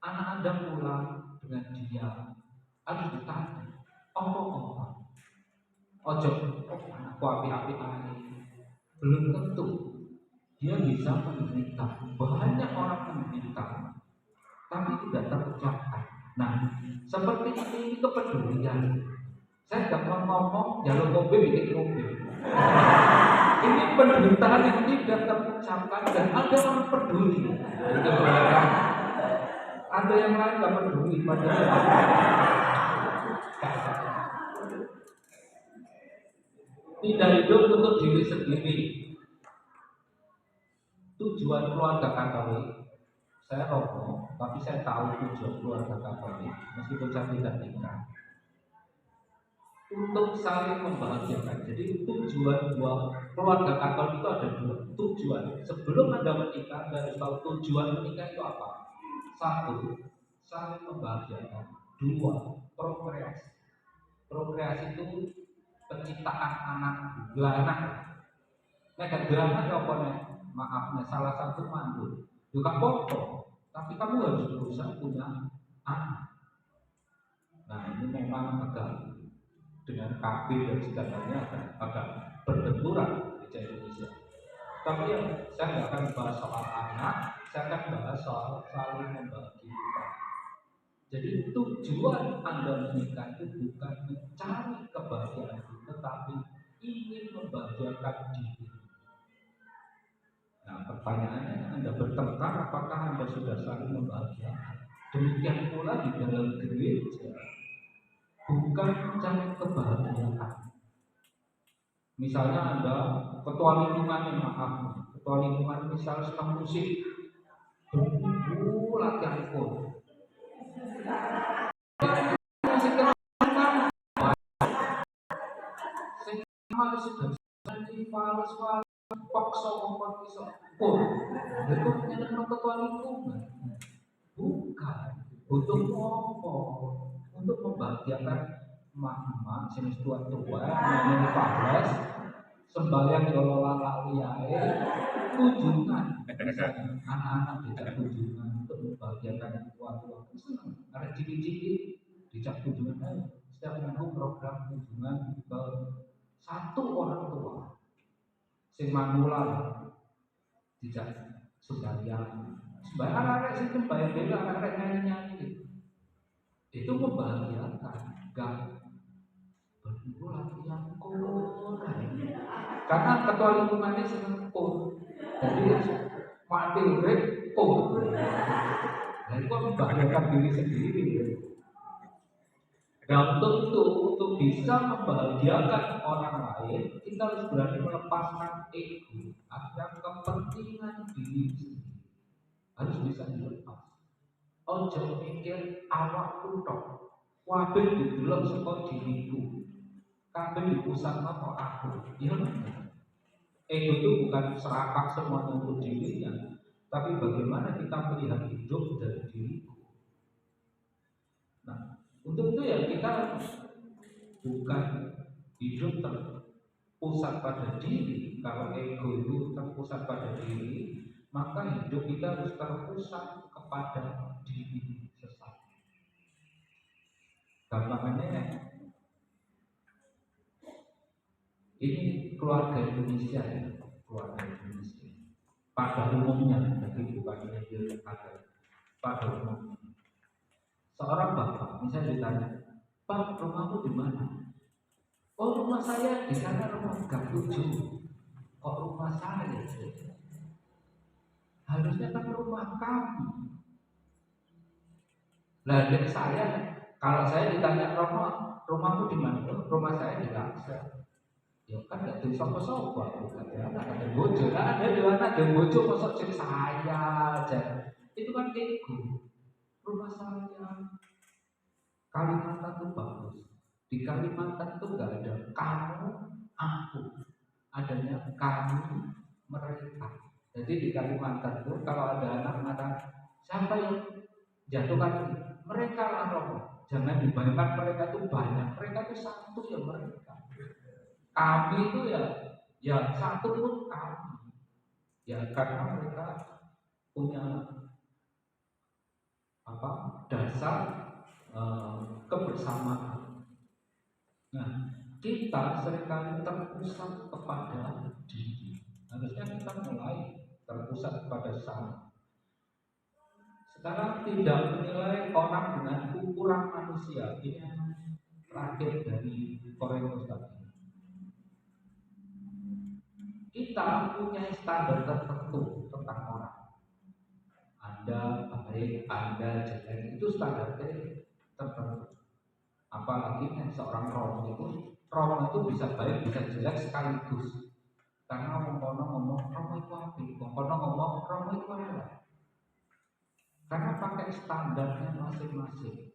Anak Anda pulang dengan dia harus ditanya. Apa? Ojo, anakku api-api ani. Belum tentu dia bisa menderita. Banyak orang menderita, tapi tidak terucapkan. Nah, seperti ini kepedulian. Saya nggak mau ngomong jalur mobil bikin mobil. Ini penderitaan yang tidak terucapkan dan ada orang peduli. Ada yang lain nggak peduli padahal. Tidak hidup untuk diri sendiri. Tujuan keluarga Katolik saya Romo, tapi saya tahu tujuan keluarga Katolik, meskipun saya tidak nikah, untuk saling membahagiakan. Jadi tujuan buat keluarga Katolik itu ada dua tujuan. Sebelum Anda menikah, Anda harus tahu tujuan menikah itu apa. Satu, saling membahagiakan. Dua, prokreasi. Prokreasi itu penciptaan anak, beranak. Nek beranak ya apa nek? Maaf nek salah satu mandul. Juga foto, tapi kamu harus berusaha punya anak. Nah ini memang agak dengan KB dan segalanya agak berbenturan di Indonesia. Tapi yang saya nggak akan bahas soal anak, saya akan bahas soal saling membahagiakan. Jadi tujuan Anda menikah itu bukan mencari kebahagiaan, tetapi ingin membahagiakan diri. Nah pertanyaannya, Anda bertengkar apakah Anda sudah saling membahagiakan? Demikian pula di dalam gereja, bukan mencari kebahagiaan. Misalnya Anda ketua lingkungan yang maaf, ketua lingkungan misal sedang musik, berminggu latihan pun. Musik teman, sehingga sudah jadi fals paksa ngomong bisa pun. Itu hanya ketua lingkungan, bukan untuk apa? Untuk membahagiakan emak-emak jenis tua-tua yang fals. Sembahyang diolah laliae kunjungan, misalnya anak-anak dijak kunjungan untuk membahagiakan yang tua-tua, senang. Ada ciki-ciki dijak kunjungan, setiap minggu program kunjungan ke satu orang tua. Sing manula dijak sembahyang, anak-anak sih sembahyang bela, anak-anak nyanyi-nyanyi, itu membahagiakan, gak berminggu latihan koran. Karena ketua lingkungannya senang kur, jadi mati urip kur. Nah itu membahagiakan diri sendiri. Dan untuk bisa membahagiakan orang lain, kita harus berani melepaskan ego, agar kepentingan diri sendiri harus bisa dilepas. Ojo mikir awak kutok, kabeh didelok saka diriku, kabeh dipusatno kok aku. Ya ego itu bukan serakah semuanya untuk dirinya, tapi bagaimana kita melihat hidup dari diriku. Nah, untuk itu ya kita bukan hidup terpusat pada diri. Kalau ego itu terpusat pada diri, maka hidup kita harus terpusat kepada diri sesat. Gampangannya ini keluarga Indonesia ya, keluarga Indonesia. Pada umumnya, tapi bukan ini ada. Pada umumnya, seorang bapak misalnya ditanya, Pak, rumahmu di mana? Oh, rumah saya di sana, rumah Gang 7. Kok rumah saya? Harusnya kan rumah kamu. Lah dari saya, kalau saya ditanya rumahmu di mana? Rumah saya di Laksa. Ya kan gak ada sopo-sopo, bukan ya, ada bojo, ada di mana ada bojo, masuk cek saya aja. Itu kan ego. Rumah saya Kalimantan itu bagus. Di Kalimantan itu gak ada kamu, aku, adanya kami, mereka. Jadi di Kalimantan itu kalau ada anak mengatakan siapa yang jatuhkan mereka lah Romo. Jangan dibayangkan mereka itu banyak, mereka itu satu ya mereka. Kami itu ya satu pun kami. Ya karena mereka punya dasar kebersamaan. Nah, kita seringkali terpusat kepada diri. Harusnya kita mulai terpusat kepada sama. Sekarang tidak menilai orang dengan ukuran manusia. Ini yang terakhir dari Korintus tadi. Kita punya standar tertentu tentang orang. Anda baik, Anda jelek, itu standar tertentu. Apalagi seorang Romo itu bisa baik, bisa jelek sekaligus. Karena ngomong Romo itu apa? Ngomong Romo itu apa? karena pakai standarnya masing-masing.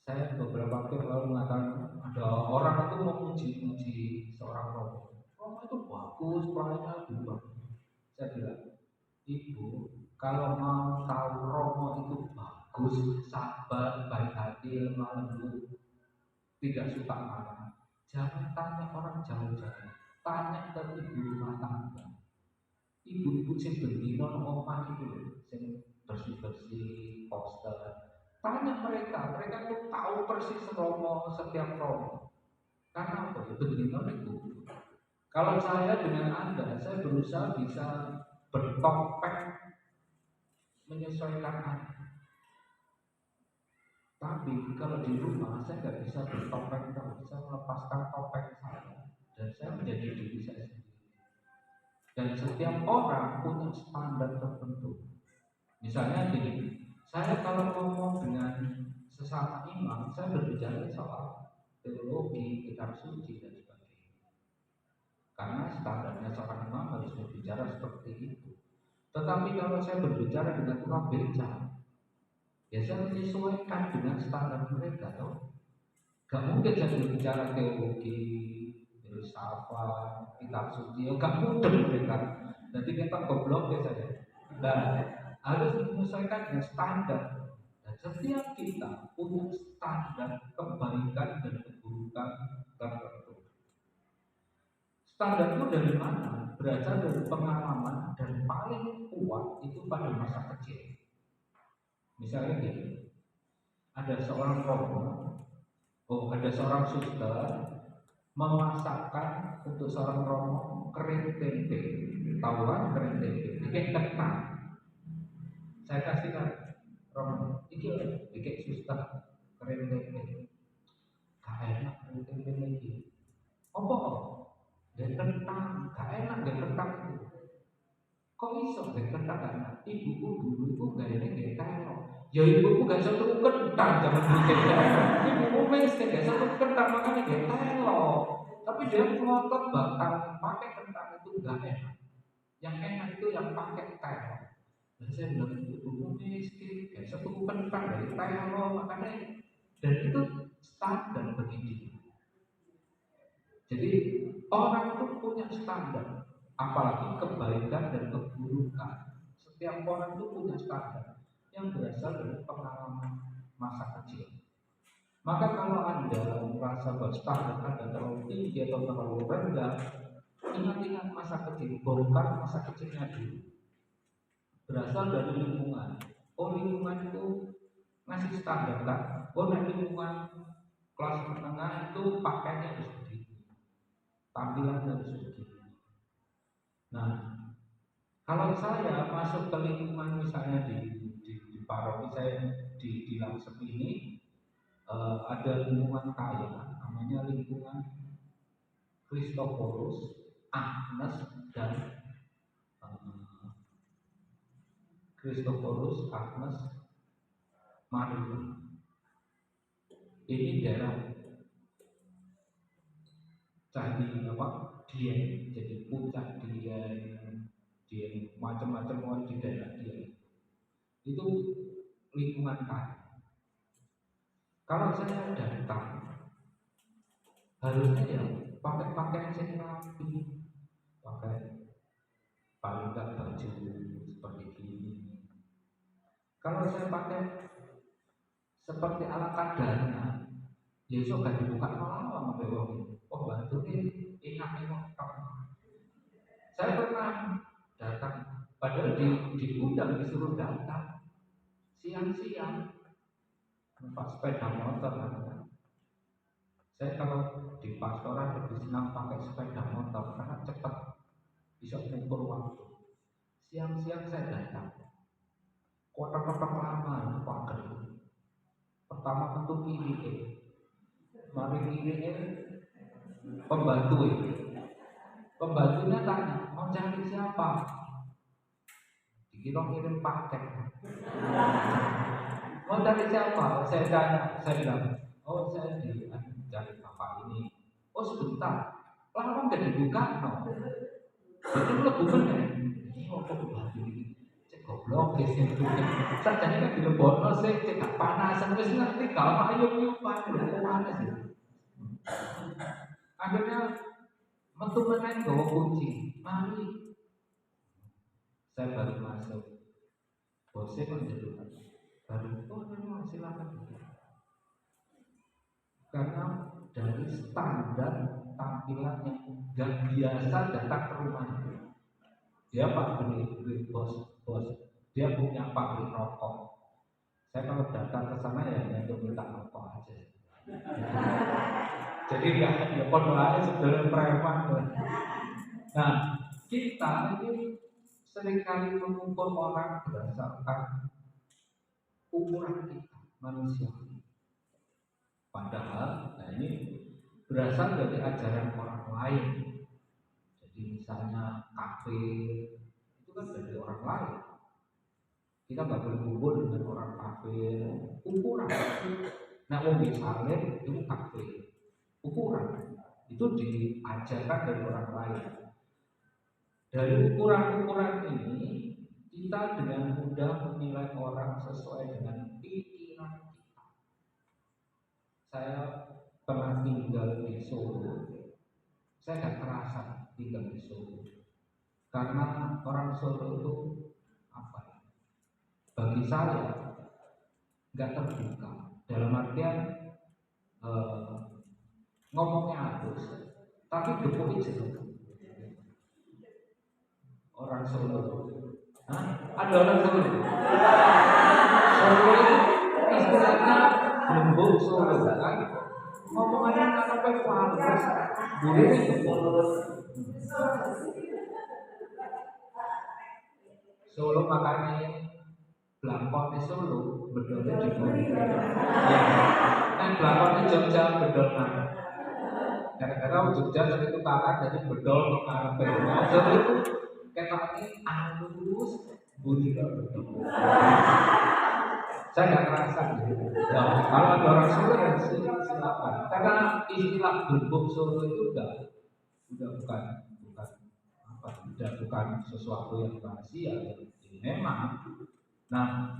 Saya beberapa waktu lalu mengatakan ada orang itu memuji-muji seorang romo. Romo itu bagus, pelayannya juga. Saya bilang, Ibu, kalau mau tahu romo itu bagus, sabar, baik hati, lemah lembut, tidak suka marah, jangan tanya orang jauh-jauh, tanya ke ibu rumah tangga, ibu-ibu sing bendino omah itu, sing bersih-bersih, poster. Tanya mereka, mereka tuh tahu persis romo setiap romo. Karena apa? Bendino itu. Kalau saya dengan Anda, saya berusaha bisa bertopeng menyesuaikan Anda. Tapi kalau di rumah saya nggak bisa bertopeng terus, saya melepaskan topeng saya dan saya menjadi diri saya sendiri. Dan setiap orang punya standar tertentu. Misalnya gini, saya kalau ngomong dengan sesama imam, saya berbicara soal teologi, kitab suci dan sebagainya. Karena standarnya seorang imam harus berbicara seperti itu. Tetapi kalau saya berbicara dengan tukang beca, ya saya menyesuaikan dengan standar mereka, toh. Gak mungkin saya berbicara teologi, filsafat, kitab suci, gak mungkin mereka. Nanti kita goblok ya saya. Nah, harus menyesuaikan dengan standar. Dan setiap kita punya standar kebaikan dan keburukan tertentu. Standar itu dari mana? Berasal dari pengalaman dan paling kuat itu pada masa kecil. Misalnya gini, ada seorang ada seorang suster memasakkan untuk seorang romo kering tempe. Tahu kan kering tempe? Bikin ketan. Saya kasihkan romo, ini bikin suster kering tempe. Gak enak kering tempe lagi. Apa? Dan kentang, gak enak dan kentang itu. Kok iso dan kentang gak enak? Ibuku dulu itu gak enak gak terong. Ya ibuku gak bisa tuku kentang zaman bikin terong. Ibuku miskin gak bisa tuku kentang makanya gak terong. Tapi dia ngotot bakal pakai kentang itu gak enak. Yang enak itu yang pakai terong. Dan saya bilang ibuku miskin gak bisa tuku kentang dari terong makanya. Dan itu standar bagi dia. Jadi orang itu punya standar, apalagi kebaikan dan keburukan. Setiap orang itu punya standar yang berasal dari pengalaman masa kecil. Maka kalau Anda merasa bahwa standar Anda terlalu tinggi atau terlalu rendah, ingat-ingat masa kecil, bongkar masa kecilnya dulu. Berasal dari lingkungan. Oh, lingkungan itu ngasih standar kan? Oh, lingkungan kelas menengah itu pakainya harus begini, tampilan harus begini. Nah, kalau saya masuk ke lingkungan misalnya di paroki saya di Langsep ini ada lingkungan kaya, namanya lingkungan Christophorus, Agnes dan Christophorus, Agnes, Maria. Ini daerah candi Dieng, jadi puncak Dieng macam-macam orang di daerah Dieng. Itu lingkungan kaya. Kalau saya datang, harusnya ya pakai pakaian yang rapi, pakai paling nggak baju seperti ini. Kalau saya pakai seperti ala kadarnya, ya so gak dibuka malah sama bewong. Oh bantu ini enak. Saya pernah datang, padahal diundang disuruh datang siang-siang. Pak sepeda motor kan. Saya kalau di pastoran lebih senang pakai sepeda motor karena cepat bisa mengukur waktu. Siang-siang saya datang, kotak-kotak lama pakai. Pertama tentu kiri, mari kiri pembantunya tanya mau cari siapa? Dikira kirim paket. Mau cari siapa? Saya tanya, saya bilang, oh saya cari bapak ini. Oh sebentar, lama nggak dibuka, no. Itu lebih benar. Ini kok pembantu ini? Cek goblok sing sajane kan dilebokno sing cek panasan wis ngerti gak ono ayub-ayuban lho panas ya. Akhirnya metu meneh gawa kunci. Mari. Saya baru masuk. Bosnya kan jadi baru memang silakan. Karena dari standar tampilan yang gak biasa datang ke rumah itu. Dia pabrik bos, dia punya pabrik rokok. Saya kalau datang ke sana ya untuk minta rokok aja. Jadi ya pondoknya sebenarnya preman. Nah, kita ini seringkali mengukur orang berdasarkan ukuran kita manusia. Padahal, nah ini berasal dari ajaran orang lain. Jadi misalnya kafe itu kan dari orang lain. Kita nggak boleh kumpul dengan orang kafe. Ukuran. Nah, misalnya itu kafe. Ukuran itu diajarkan dari orang lain. Dari ukuran-ukuran ini kita dengan mudah menilai orang sesuai dengan pikiran kita. Saya pernah tinggal di Solo. Saya gak terasa tinggal di Solo karena orang Solo itu apa ya? Bagi saya nggak terbuka. Dalam artian ngomongnya halus, tapi dukungnya jelek. Orang Solo, ada orang Solo. Solo itu istilahnya lembut Solo kan? Ngomongannya sampai halus, burungnya dukung. Solo makanya Blangkon Solo bedolnya di Bali. Kan Blangkon Jogja bedol mana? Gara-gara Jogja jadi tukaran jadi bedol tukaran bedol. Jadi itu ketoknya halus, bunyi bedol. Saya nggak merasa gitu. Nah, kalau ada orang Solo ya silakan. Karena istilah gelembung Solo itu udah bukan sesuatu yang rahasia. Jadi memang. Nah,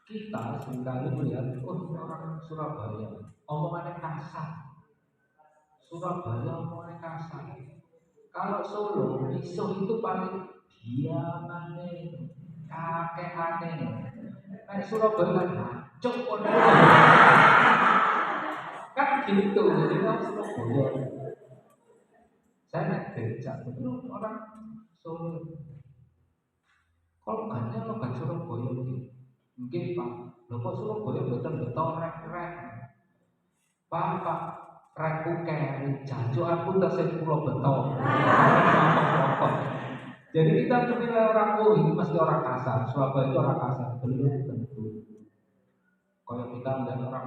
kita seringkali melihat orang Surabaya omongannya kasar. Surabaya omongannya kasar. Kalau Solo, iso itu paling diamane, kakekane. Nah, Surabaya cok kan gitu. Jadi orang Surabaya. Saya naik becak itu orang Solo. Kalau gannya lo gak Surabaya mungkin Pak, lo kok Surabaya betul rek. Pak, rekku keri, jajo aku terus pulau betul. Jadi kita menilai orang ini pasti orang kasar. Surabaya itu orang kasar, belum tentu. Kalau kita melihat orang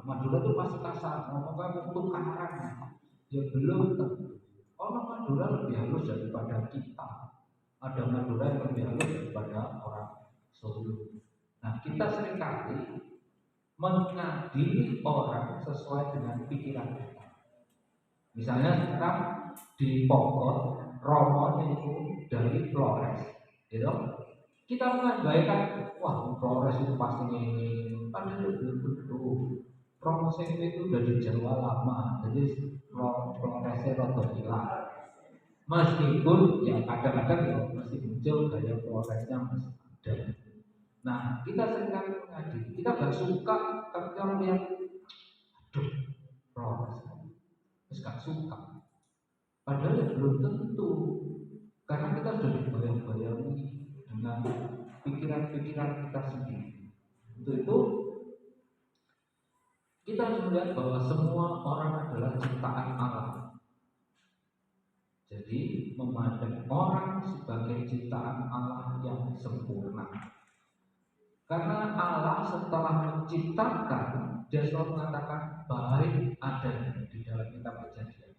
Madura itu pasti kasar. Ngomongnya untuk karang, ya belum tentu. Orang Madura lebih halus daripada kita. Ada Madura yang lebih halus daripada orang Solo. Nah, kita seringkali mengadili orang sesuai dengan pikiran kita. Misalnya sekarang di Pokot, Romo itu dari Flores, gitu. Kita mengabaikan, wah Flores itu pasti ini, padahal belum tentu. Romo itu dari Jawa lama, jadi Floresnya rada hilang. Meskipun ya kadang-kadang ya masih muncul gaya Floresnya masih ada. Nah, kita seringkali mengadili. Kita gak suka ketika orang yang aduh, Flores, terus gak suka. Padahal ya belum tentu, karena kita sudah dibayang-bayangi dengan pikiran-pikiran kita sendiri. Untuk itu, kita harus melihat bahwa semua orang adalah ciptaan Allah. Jadi, memandang orang sebagai ciptaan Allah yang sempurna. Karena Allah setelah menciptakan, dia selalu mengatakan baik adanya di dalam kitab Perjanjian.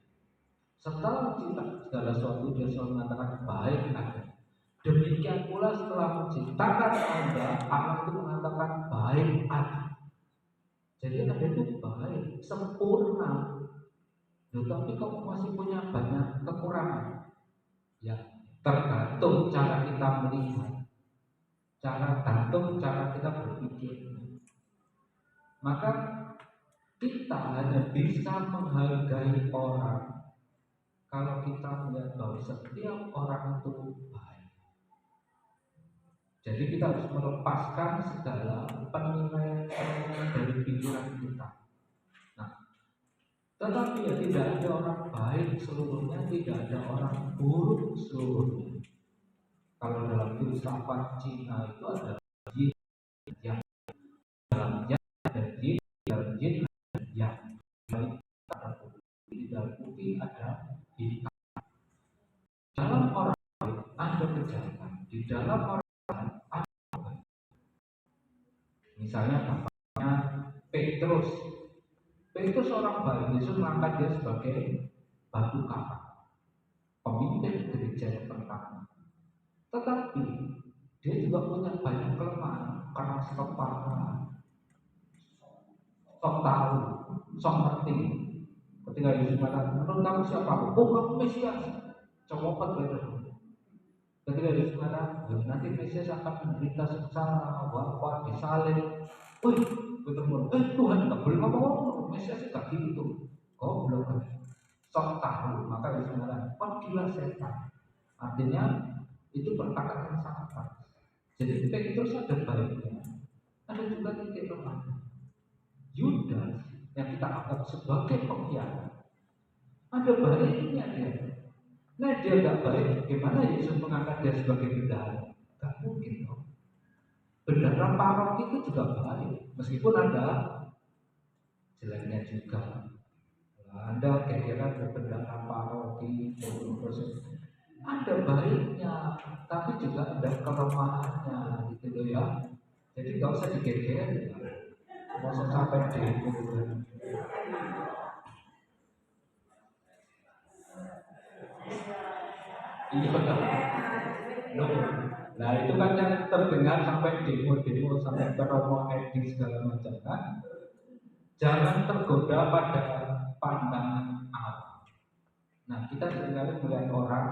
Setelah menciptakan segala sesuatu, dia selalu mengatakan baik adanya. Demikian pula setelah menciptakan Anda, Allah itu mengatakan baik adanya. Jadi Anda itu baik, sempurna. Tetapi kamu masih punya banyak kekurangan. Ya, tergantung cara kita melihat, tergantung cara kita berpikir. Maka kita hanya bisa menghargai orang kalau kita melihat bahwa setiap orang itu baik. Jadi kita harus melepaskan segala penilaian dari pikiran kita. Nah, tetapi ya tidak ada orang baik seluruhnya, tidak ada orang buruk seluruhnya. Kalau dalam filsafat Cina itu ada yin yang, dalam yang ada yin, dalam yin ada yang, dalam putih ada hitam. Dalam orang baik ada kejahatan, di dalam orang baik ada kebaikan. Misalnya bapaknya Petrus. Petrus orang baik, Yesus mengangkat dia sebagai batu karang, pemimpin gereja yang pertama. Tetapi dia juga punya banyak kelemahan, keras kepala, sok tahu, sok ngerti. Ketika Yesus mengatakan, menurut kamu siapa? Oh, kamu Mesias. Copot Petrus. Ketika Yesus mengatakan, nanti Mesias akan menderita sengsara, wafat, disalib. Wih, Petrus, Tuhan nggak boleh ngomong, Mesias itu gak gitu. Oh, belum. Sok tahu, maka Yesus mengatakan, pergilah setan. Artinya itu perkataan yang sangat bagus. Jadi Petrus ada baiknya, ada juga titik lemahnya. Yudas yang kita anggap sebagai pengkhianat, ada baiknya dia. Nah dia tidak baik, gimana Yesus mengangkat dia sebagai bendahara? Gak mungkin dong. Bendahara paroki itu juga baik, meskipun ada jeleknya juga. Anda kira-kira bendahara paroki, ada baiknya, tapi juga ada kelemahannya, gitu loh ya. Jadi nggak usah digeger, nggak usah sampai demo. Iya, nah itu kan yang terdengar sampai demo sampai ke Romo ID segala macam kan. Jangan tergoda pada pandangan awam. Nah kita seringkali melihat orang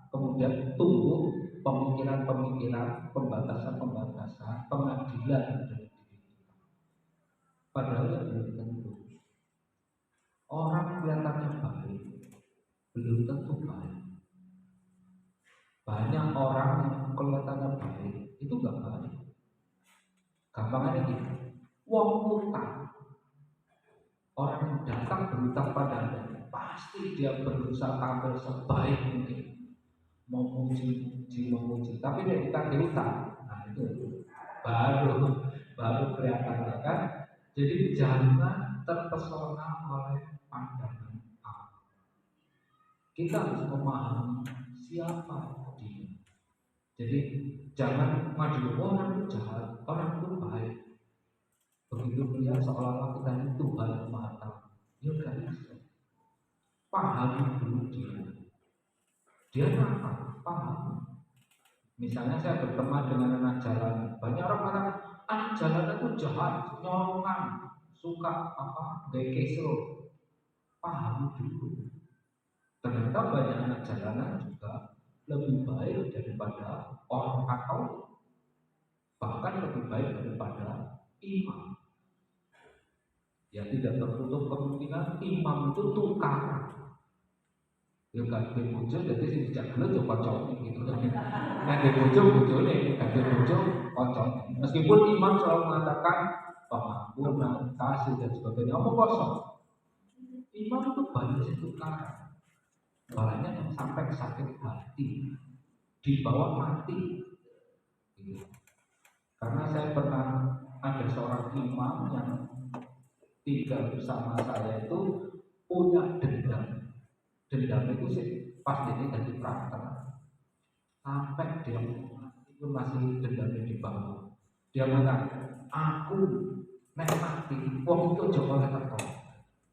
kemudian tumbuh pemikiran-pemikiran, pembatasan-pembatasan, pengadilan dari diri kita. Padahal ya belum tentu. Orang kelihatannya baik, belum tentu baik. Banyak orang yang kelihatannya baik itu gak baik. Gampangnya gitu. Wong utang, orang yang datang berutang pada Anda, pasti dia berusaha tampil sebaik mungkin, memuji, tapi dia ditagih utang. Nah itu baru kelihatan ya kan. Jadi jangan terpesona oleh pandangan Allah. Kita harus memahami siapa dia. Jadi jangan maju orang itu jahat, orang itu baik. Begitu melihat seolah-olah kita ini Tuhan yang Maha Tahu. Ya gak bisa. Pahami dulu dia. Dia apa? Pahami. Misalnya saya berteman dengan anak jalanan. Banyak orang mengatakan anak jalanan itu jahat, nyolongan, suka gaya kesel. Pahami dulu. Ternyata banyak anak jalanan juga lebih baik daripada orang Katolik, bahkan lebih baik daripada imam. Ya tidak tertutup kemungkinan imam itu tukang. Ya ganti bojo jadi sing dijak dulu coba cocok gitu kan. Ganti bojone, ganti bojo kocok. Meskipun imam selalu mengatakan pengampunan, kasih dan sebagainya, omong kosong. Imam itu banyak sih tukang. Banyak yang sampai sakit hati, dibawa mati. Gitu. Karena saya pernah ada seorang imam yang tinggal bersama saya itu punya dendam. Dendam itu sih pas ini dari praktek sampai dia itu masih dendamnya di bawah. Dia mengatakan, aku nek mati, wong itu jauh oleh teko.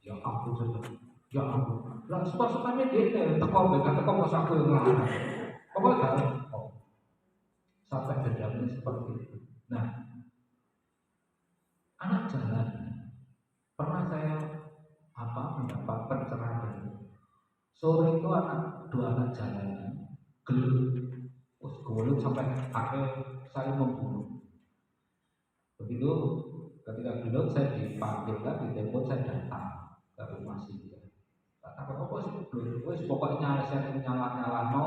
Ya aku sudah, ya aku. Lah suka-sukanya dia teko, bekan teko pas aku yang ngelarang. Pokoknya gak teko. Sampai dendamnya seperti itu. Nah, anak jalan pernah saya mendapat pencerahan. Sore itu dua anak jalanan gelut mulut sampai akhir saya membunuh. Begitu ketika beliau saya dipanggil di telepon, saya datang ke rumah dia. Apa sih belum? Wes pokoknya saya nyala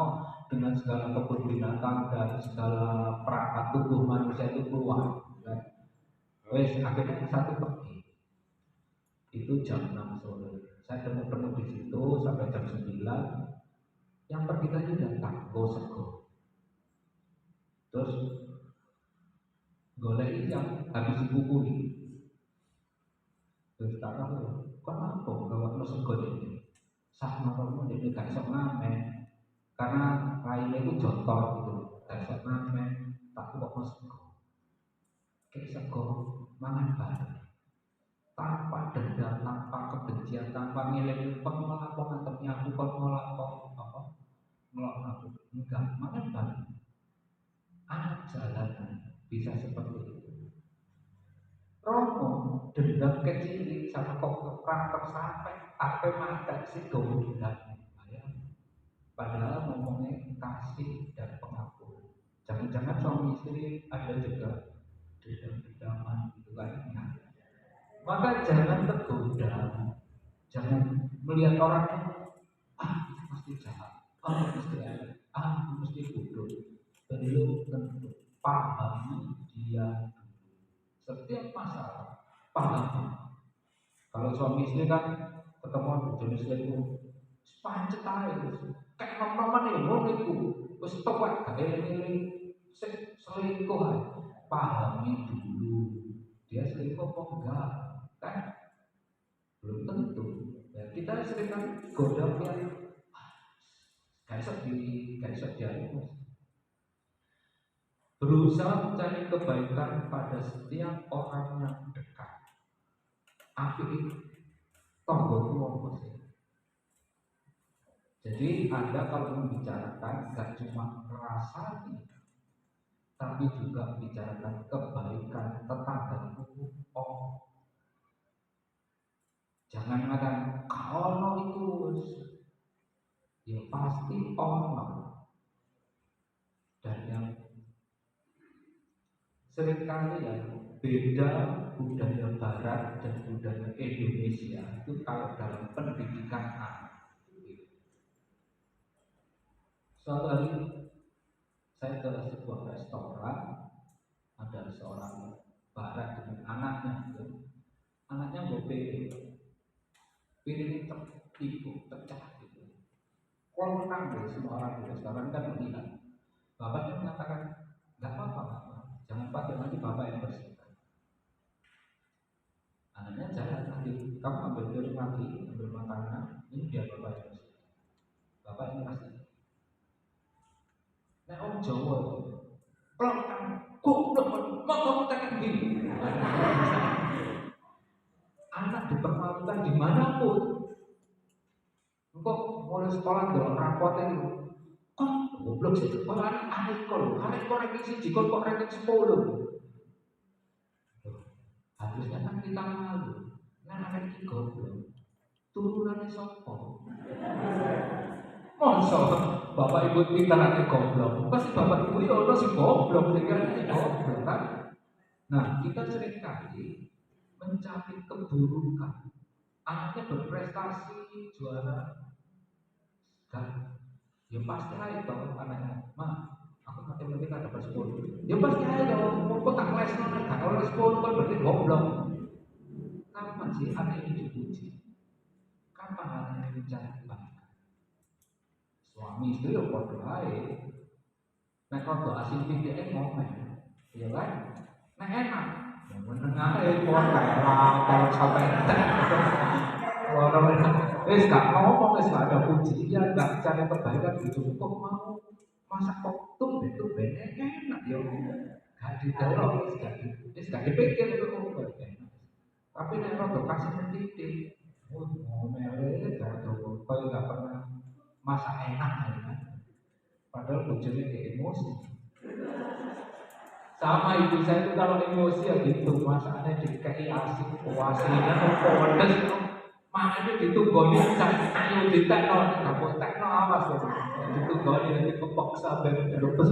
dengan segala kebun binatang dan segala perangkat tubuh manusia itu keluar. Wes akhirnya satu pergi. Itu jam 6 sore. Saya temu di situ sampai jam 9. Yang pergi tadi datang, sego. Terus golek yang habis dipukuli. Terus tak tahu, kenapa gawat sego ini? Sah nomormu ini gak sok ngamen. Karena kainnya itu jontor gitu, gak sok ngamen. Tak kok sego. Kayak sego mangan bareng. Tanpa dendam, tanpa kebencian, tanpa nilai pengelakon atau nyaku pengelakon apa ngelak aku enggak, mangan bareng. Anak jalanan bisa seperti itu. Romo dendam kecil sama perang sampai mata si goblok. Padahal ngomongnya kasih dan pengakuan. Jangan-jangan suami istri ada juga dendam-dendaman gitu kan. Maka jangan tergoda, jangan melihat orang pasti jahat, mesti bodoh. Belum tentu. Pahami dia dulu. Setiap masalah pahami. Kalau suami istri kan ketemu jenis itu pancet aja, kayak teman-teman ini mau itu, terus tewek gak ini selingkuh aja. Pahami dulu dia selingkuh apa enggak, kan belum tentu. Ya, kita sering kan goda yang kaisar diamus. Berusaha mencari kebaikan pada setiap orang yang dekat. Akhirnya tonggo apa sih? Jadi Anda kalau membicarakan gak cuma ngerasani, tapi juga membicarakan kebaikan tetanggamu. Jangan ada kalau itu ya pasti orang. Dan yang seringkali ya beda budaya Barat dan budaya Indonesia itu kalau dalam pendidikan anak. Suatu hari saya ke sebuah restoran, ada seorang Barat dengan anaknya, bawa piring ibu pecah gitu. Kalau menang deh semua orang di restoran kan melihat. Bapaknya mengatakan nggak apa-apa, jangan pakai, nanti bapak yang bersihkan. Anaknya jalan nanti, kamu ambil piring lagi, ambil makanan, ini biar bapak yang bersihkan. Bapak yang kasih. Nah orang Jawa itu, kalau kamu goblok, mau kamu tekan gini. Anak dipermalukan dimanapun. Kok mulai sekolah dalam rapotnya itu, kok goblok sih, kok anak ranking siji, kok ranking 10. Harusnya kan kita malu, nah anak ini goblok, turunannya sopo. Masa bapak ibu pintarannya goblok, pasti bapak ibu ya Allah si goblok, sehingga goblok kan. Nah kita sering kali mencari keburukan. Anaknya berprestasi juara, kan? Ya pasti aja dong anaknya. Aku matematika dapat 10. Ya pasti aja dong. Mau tak les nona gak oleh 10 kan berarti goblok. Kapan sih anak ini dipuji? Kapan anak ini mencari kebaikan? Suami istri ya podo ae. Nek kodo asin pindike ngomel. Iya kan? Nek enak menengah kalau sampai orang wis gak ngomong, wis gak ada pujian, gak cari kebaikan gitu. Kok mau masak kok itu enak ya, gak didorong, gak dipikir itu kok enak. Tapi nek rodo kasih mendidik, ngomel jatuh, kau gak pernah masak enak ya. Padahal bojone kayak emosi. Sama ibu saya itu kalau emosi ya gitu, masakannya dikai asin, asinnya pedes, makanya ditunggu cari kayu ditekno, kamu tekno awas ya. Itu goni nanti kepaksa ben merebes.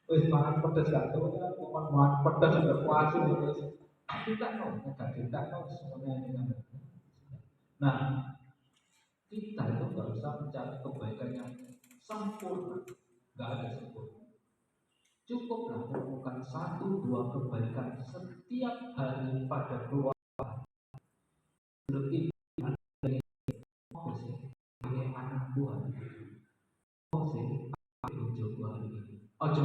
Wis makan pedes gak tuh, makan pedes sudah puas terus. Ditekno, enggak ditekno semuanya ini kan. Nah, kita itu nggak usah mencari kebaikan yang sempurna, nggak ada sempurna. Cukuplah melakukan 1-2 kebaikan setiap hari pada keluarga. Lebih dari sebagai anak Tuhan, ojo hari ini, ojo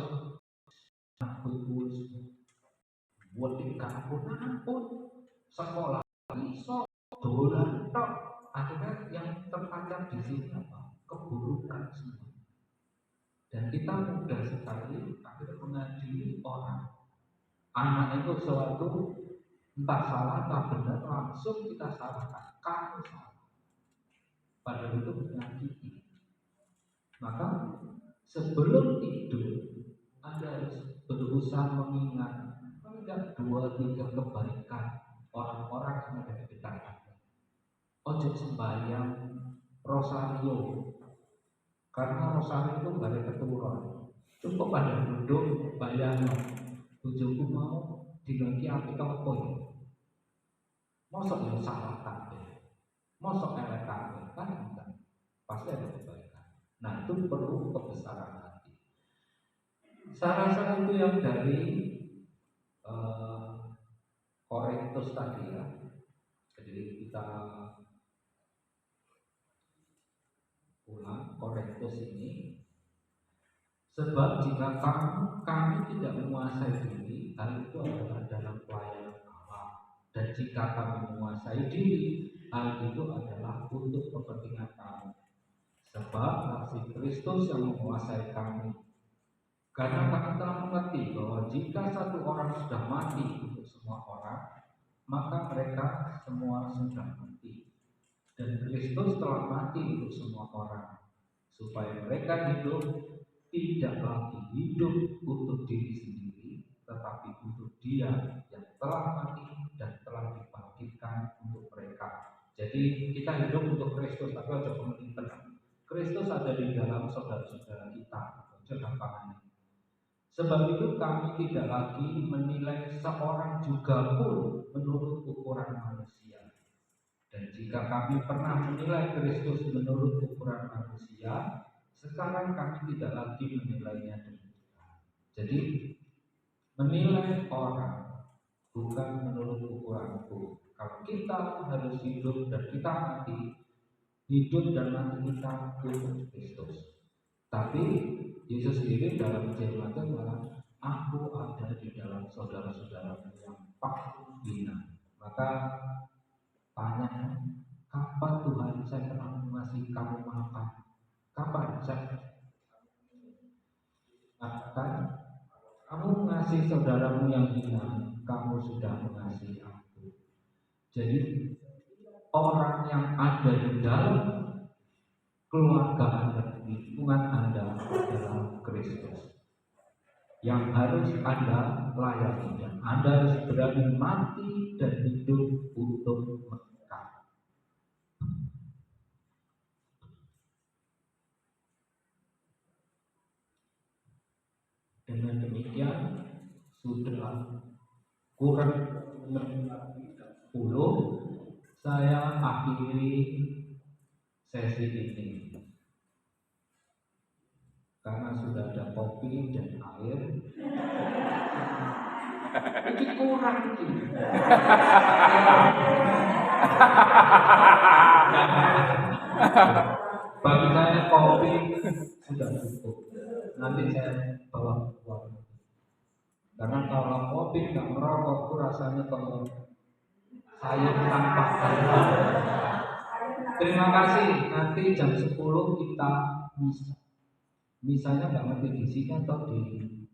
ampun buat ampun sekolah iso dolan tok. Akhirnya yang terpanjang di sini apa? Keburukan semua. Dan kita mudah sekali akhirnya mengadili orang. Anak itu suatu entah salah entah benar langsung kita salahkan. Kamu salah. Padahal itu menyakiti. Maka sebelum tidur Anda harus berusaha mengingat paling 2-3 kebaikan orang-orang yang ada di dekat Anda. Ojo sembahyang rosario, karena rosario itu gak ada keturun. Cukup pada duduk bayang tujuhku mau diganti api kamu poin. Mosok yang salah kabeh, mosok elek kabeh kan enggak. Pasti ada kebaikan. Nah itu perlu kebesaran hati. Saya rasa itu yang dari Korintus tadi ya. Jadi kita ulang Korintus ini. Sebab jika kami tidak menguasai diri, hal itu adalah dalam pelayanan Allah. Dan jika kami menguasai diri, hal itu adalah untuk kepentingan kami. Sebab kasih Kristus yang menguasai kami. Karena kami telah mengerti bahwa jika satu orang sudah mati untuk semua orang, maka mereka semua sudah mati. Dan Kristus telah mati untuk semua orang, supaya mereka hidup tidak lagi hidup untuk diri sendiri, tetapi untuk Dia yang telah mati dan telah dibangkitkan untuk mereka. Jadi kita hidup untuk Kristus, tapi harus mengingat Kristus ada di dalam saudara-saudara kita. Sebab itu kami tidak lagi menilai seorang juga pun menurut ukuran manusia. Dan jika kami pernah menilai Kristus menurut ukuran manusia, sekarang kami tidak lagi menilainya demikian. Jadi menilai orang bukan menurut ukuranku. Kalau kita harus hidup dan kita mati, hidup dan mati kita untuk Kristus. Tapi Yesus sendiri dalam Injil Matius malah aku ada di dalam saudara-saudara yang paling hina. Maka tanya, kapan Tuhan saya pernah mengasihi kamu maafkan? Kapan saya akan kamu mengasihi saudaramu yang hina, kamu sudah mengasihi aku. Jadi orang yang ada di dalam keluarga Anda, lingkungan Anda adalah Kristus. Yang harus Anda layani dan Anda harus berani mati dan hidup untuk mereka. Dengan demikian sudah kurang 10 saya akhiri sesi ini karena sudah ada kopi dan air. Ini kurang ini. Bagi saya kopi sudah cukup. Nanti saya bawa keluar. Karena kalau kopi nggak merokok, itu rasanya kalau saya tanpa saya. Terima kasih. Nanti jam 10 kita misa. Misanya nggak ngerti di sini atau di sini.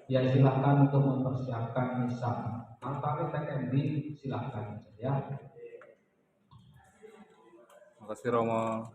Ya silakan untuk mempersiapkan misa. Altar TKMD silakan ya. Makasih Romo.